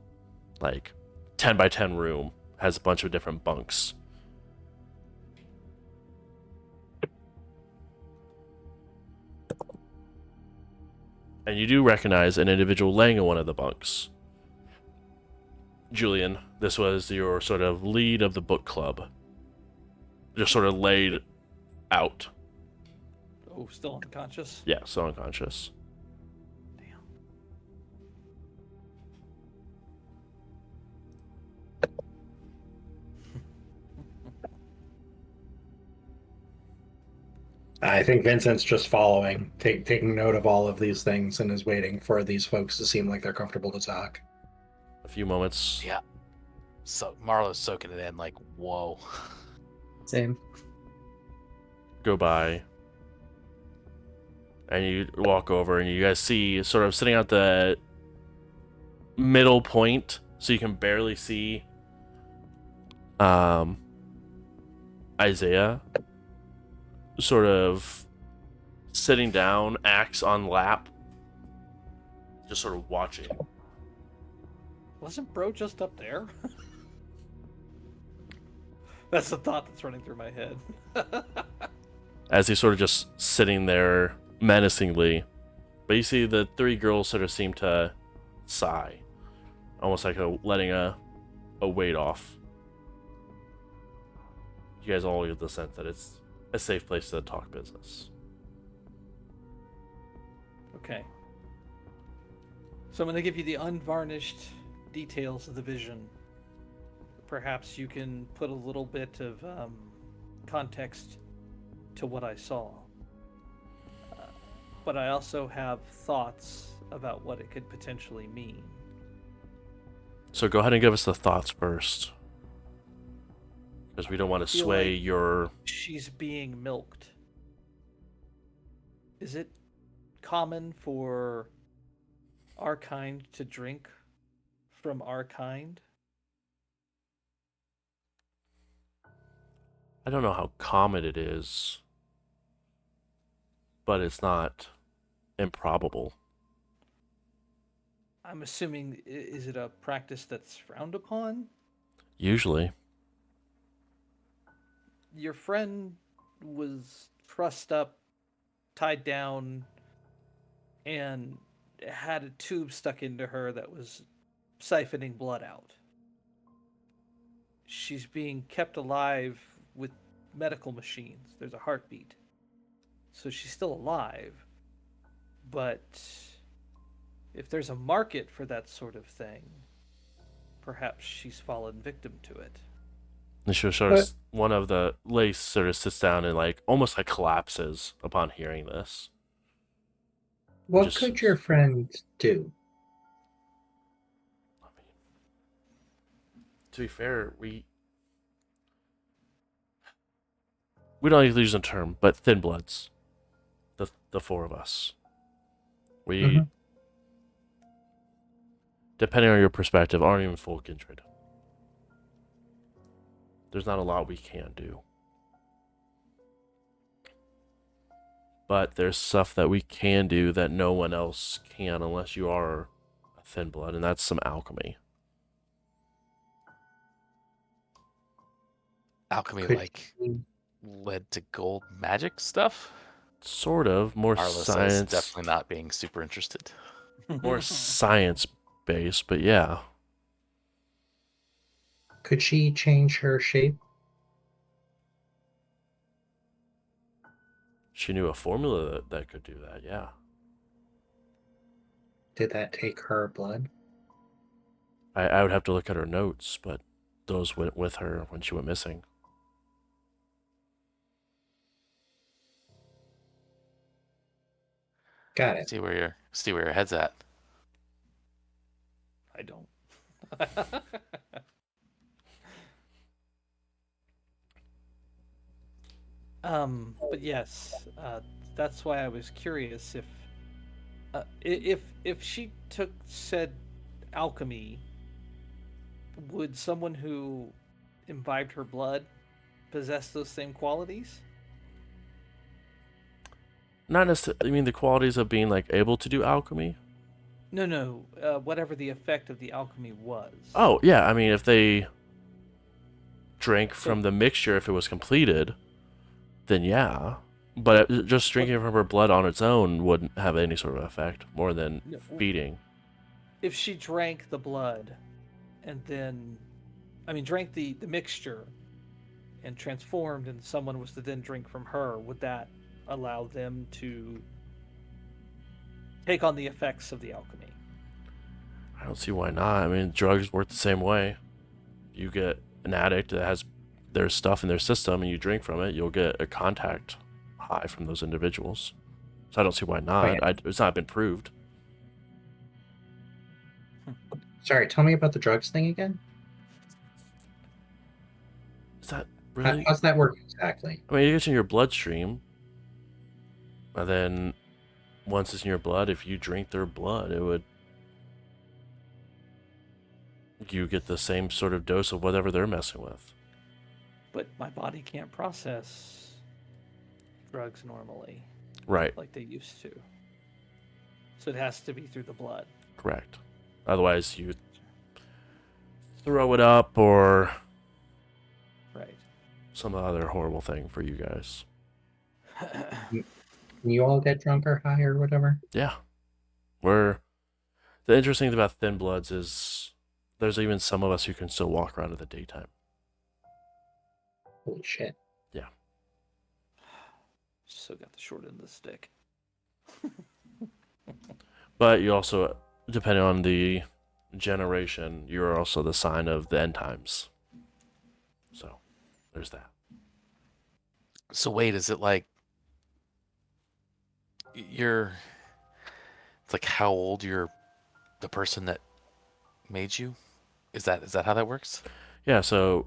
like 10 by 10 room. Has a bunch of different bunks. And you do recognize an individual laying in one of the bunks. Julian, this was your sort of lead of the book club. Just sort of laid out. Oh, still unconscious? Yeah, so unconscious. Damn. I think Vincent's just following, taking note of all of these things, and is waiting for these folks to seem like they're comfortable to talk. A few moments. Yeah. So Marlo's soaking it in like, whoa. Same. Go by. And you walk over and you guys see sort of sitting at the middle point, so you can barely see Isaiah sort of sitting down, axe on lap, just sort of watching. Wasn't Bro just up there? That's the thought that's running through my head. As he's sort of just sitting there menacingly. But you see the three girls sort of seem to sigh, almost like letting a weight off. You guys all get the sense that it's a safe place to talk business. Okay. So I'm going to give you the unvarnished details of the vision. Perhaps you can put a little bit of context to what I saw. But I also have thoughts about what it could potentially mean. So go ahead and give us the thoughts first. Because we don't want to feel sway like your... She's being milked. Is it common for our kind to drink from our kind? I don't know how common it is, but it's not improbable. I'm assuming, is it a practice that's frowned upon? Usually. Your friend was trussed up, tied down, and had a tube stuck into her that was siphoning blood out. She's being kept alive with medical machines. There's a heartbeat. So she's still alive. But if there's a market for that sort of thing, perhaps she's fallen victim to it. And she sort of, one of the lace sort of sits down and like almost like collapses upon hearing this. What could your friend do? I mean, to be fair, we don't usually use the term, but thin bloods. The four of us. We, depending on your perspective, aren't even full kindred. There's not a lot we can do. But there's stuff that we can do that no one else can unless you are a thin blood, and that's some alchemy. Alchemy like lead to gold magic stuff? Sort of. More Arliss science. is definitely not being super interested. More science-based, but yeah. Could she change her shape? She knew a formula that could do that, yeah. Did that take her blood? I would have to look at her notes, but those went with her when she went missing. Got it. See where your head's at. I don't. But yes, that's why I was curious if she took said alchemy, would someone who imbibed her blood possess those same qualities? Not necessarily. I mean, the qualities of being like able to do alchemy. No. Whatever the effect of the alchemy was. Oh yeah, I mean, if they drank So- from the mixture, if it was completed, then yeah. But just drinking from her blood on its own wouldn't have any sort of effect more than No. feeding. If she drank the blood, and then, drank the mixture, and transformed, and someone was to then drink from her, would that allow them to take on the effects of the alchemy? I don't see why not. I mean, drugs work the same way. You get an addict that has their stuff in their system and you drink from it, you'll get a contact high from those individuals. So I don't see why not. Right. It's not been proved. Sorry, tell me about the drugs thing again. Is that really? How's that work exactly? I mean, it gets in your bloodstream, and then once it's in your blood, if you drink their blood, you get the same sort of dose of whatever they're messing with. But my body can't process drugs normally Right, like they used to. So it has to be through the blood. correct. Otherwise, you throw it up or Right. some other horrible thing for you guys. Can you all get drunk or high or whatever? Yeah. The interesting thing about thin bloods is there's even some of us who can still walk around in the daytime. Holy shit. So got the short end of the stick. But you also, depending on the generation, you're also the sign of the end times. So there's that. So wait, is it like it's like how old you're the person that made you? Is that how that works? Yeah, so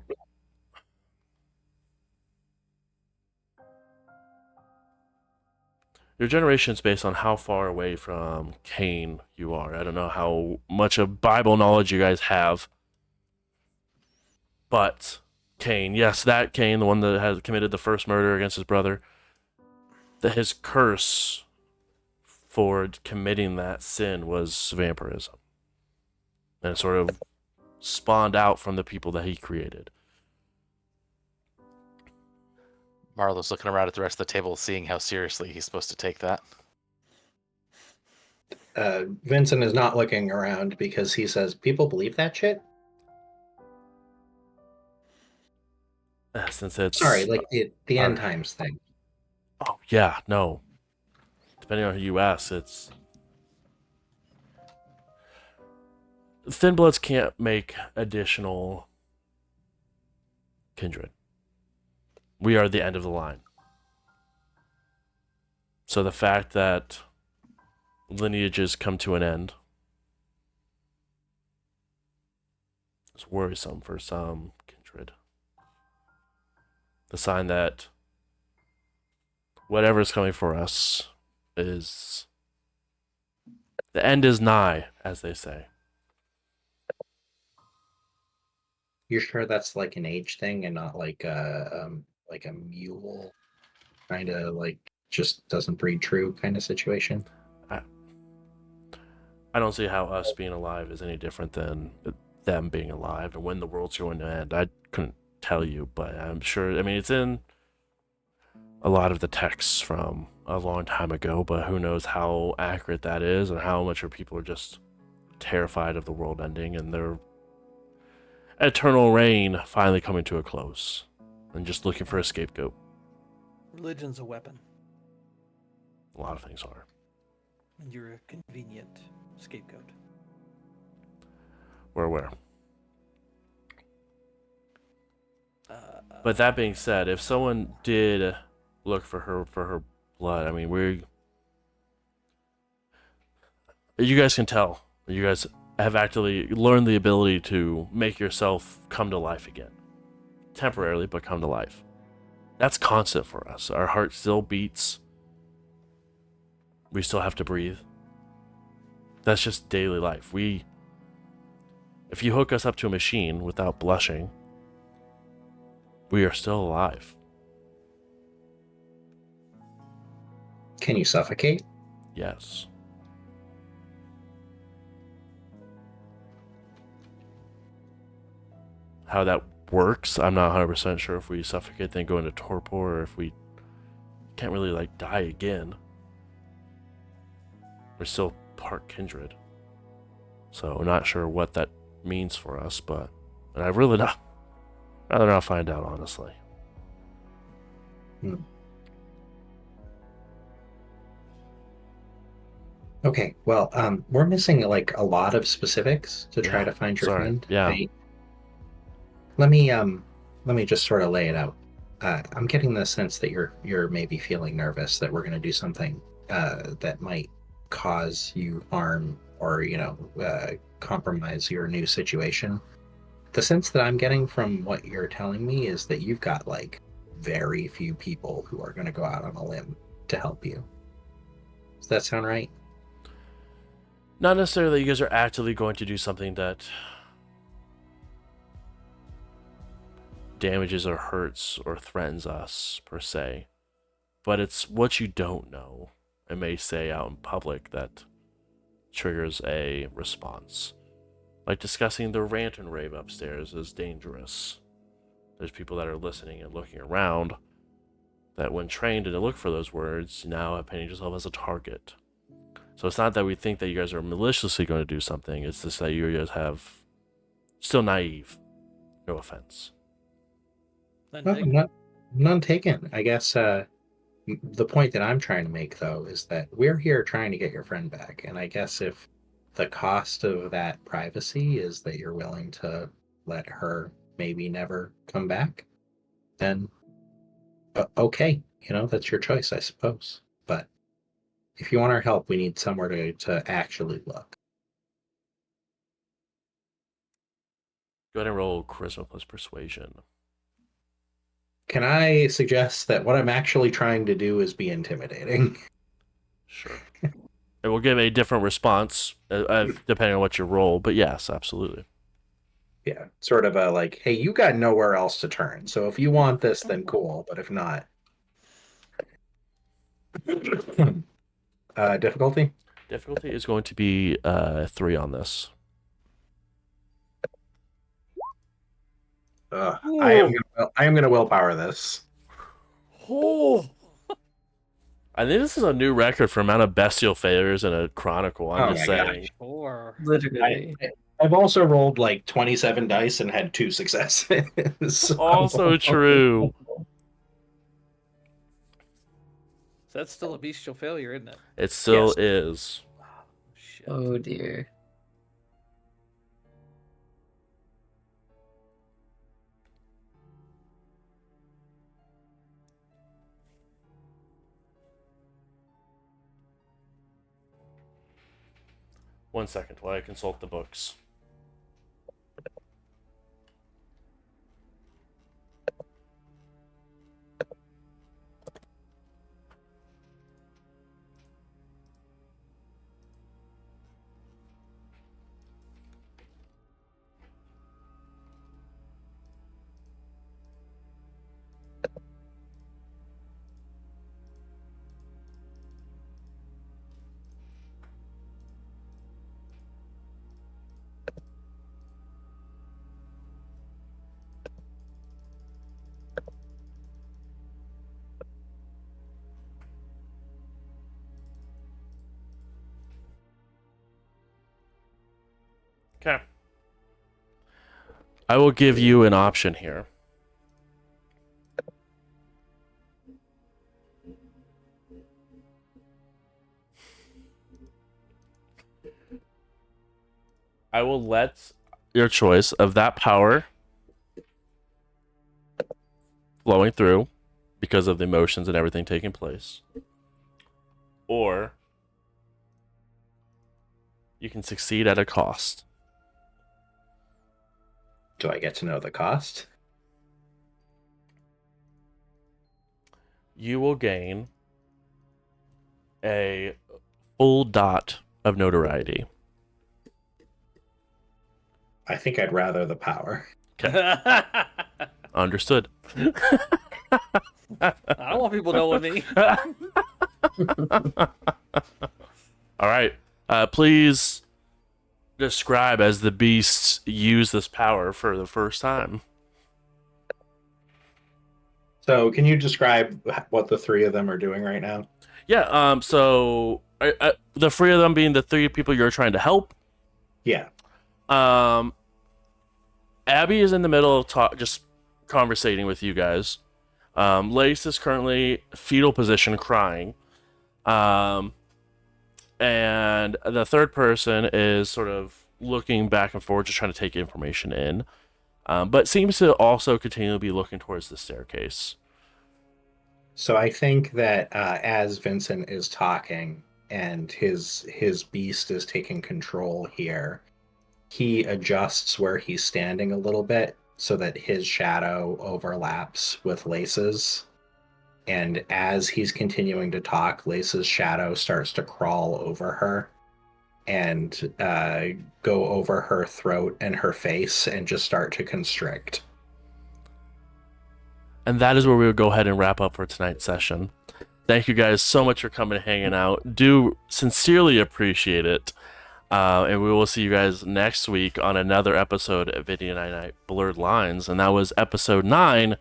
your generation is based on how far away from Cain you are. I don't know how much of Bible knowledge you guys have, but Cain, yes, that Cain, the one that has committed the first murder against his brother, that his curse for committing that sin was vampirism. And it sort of spawned out from the people that he created. Marlo's looking around at the rest of the table, seeing how seriously he's supposed to take that. Vincent is not looking around because he says, people believe that shit? Since it's Sorry, like the end uh, times thing. oh yeah, no. Depending on who you ask, it's thin bloods can't make additional kindred. We are the end of the line. So the fact that lineages come to an end is worrisome for some kindred. The sign that whatever's coming for us is the end is nigh, as they say. You're sure that's like an age thing and not like a mule kind of like just doesn't breed true kind of situation? I don't see how us being alive is any different than them being alive and when the world's going to end. I couldn't tell you, but I'm sure. I mean, it's in a lot of the texts from a long time ago, but who knows how accurate that is and how much of people are just terrified of the world ending and their eternal reign finally coming to a close and just looking for a scapegoat. Religion's a weapon, A lot of things are. and you're a convenient scapegoat. We're aware. But that being said, if someone did look for her blood, I mean, you guys can tell. You guys have actually learned the ability to make yourself come to life again. Temporarily, but come to life. That's constant for us. Our heart still beats. We still have to breathe. That's just daily life. If you hook us up to a machine without blushing, we are still alive. Can you suffocate? Yes. How that works, I'm not 100% sure. If we suffocate, then go into torpor, or if we can't really like die again. We're still part kindred, so I'm not sure what that means for us. But and I really not rather not find out, honestly. Okay, well, we're missing like a lot of specifics to try Yeah, to find your sorry. friend. Yeah. Let me just sort of lay it out. I'm getting the sense that you're maybe feeling nervous that we're going to do something that might cause you harm or compromise your new situation. The sense that I'm getting from what you're telling me is that you've got like very few people who are going to go out on a limb to help you. Does that sound right? Not necessarily that you guys are actively going to do something that damages or hurts or threatens us, per se. But it's what you don't know and may say out in public that triggers a response. Like discussing the rant and rave upstairs is dangerous. There's people that are listening and looking around that, when trained to look for those words, now have painted yourself as a target. So it's not that we think that you guys are maliciously going to do something, it's just that you guys have still naive. No offense. None taken. I guess the point that I'm trying to make, though, is that we're here trying to get your friend back. And I guess if the cost of that privacy is that you're willing to let her maybe never come back, then okay, that's your choice, I suppose. But if you want our help, we need somewhere to actually look. Go ahead and roll charisma plus persuasion. Can I suggest that what I'm actually trying to do is be intimidating? Sure. It will give a different response depending on what you roll, but yes, absolutely. Yeah, sort of a like, hey, you got nowhere else to turn. So if you want this, then cool. But if not, difficulty. Difficulty is going to be 3 on this. I am gonna willpower this. Oh. I think this is a new record for amount of bestial failures in a chronicle. I'm just saying. Or Literally. I've also rolled like 27 dice and had 2 successes. Also true. that's still a bestial failure, isn't it? It still Yes. is. Shit. Oh dear. One second while I consult the books. Okay. I will give you an option here. I will let your choice of that power flowing through because of the emotions and everything taking place. Or you can succeed at a cost. Do I get to know the cost? You will gain a full dot of notoriety. I think I'd rather the power. Understood. I don't want people knowing me. All right. Please describe as the beasts use this power for the first time. So, can you describe what the three of them are doing right now? Yeah. So the three of them being the three people you're trying to help. Yeah. Abby is in the middle of just conversating with you guys. Lace is currently fetal position, crying. And the third person is sort of looking back and forth, just trying to take information in, but seems to also continue to be looking towards the staircase. So I think that as Vincent is talking and his beast is taking control here, he adjusts where he's standing a little bit so that his shadow overlaps with Lace's. And as he's continuing to talk, Lace's shadow starts to crawl over her and go over her throat and her face and just start to constrict. And that is where we would go ahead and wrap up for tonight's session. Thank you guys so much for coming and hanging out. Do sincerely appreciate it. And we will see you guys next week on another episode of Indy Night Blurred Lines. And that was episode 9,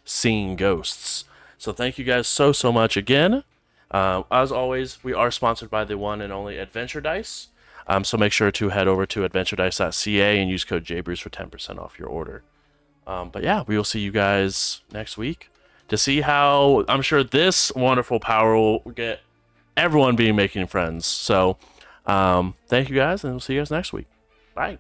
Seeing Ghosts. So thank you guys so much again. As always, we are sponsored by the one and only Adventure Dice. So make sure to head over to adventuredice.ca and use code JBruce for 10% off your order. But yeah, we will see you guys next week to see how I'm sure this wonderful power will get everyone being making friends. So thank you guys, and we'll see you guys next week. Bye.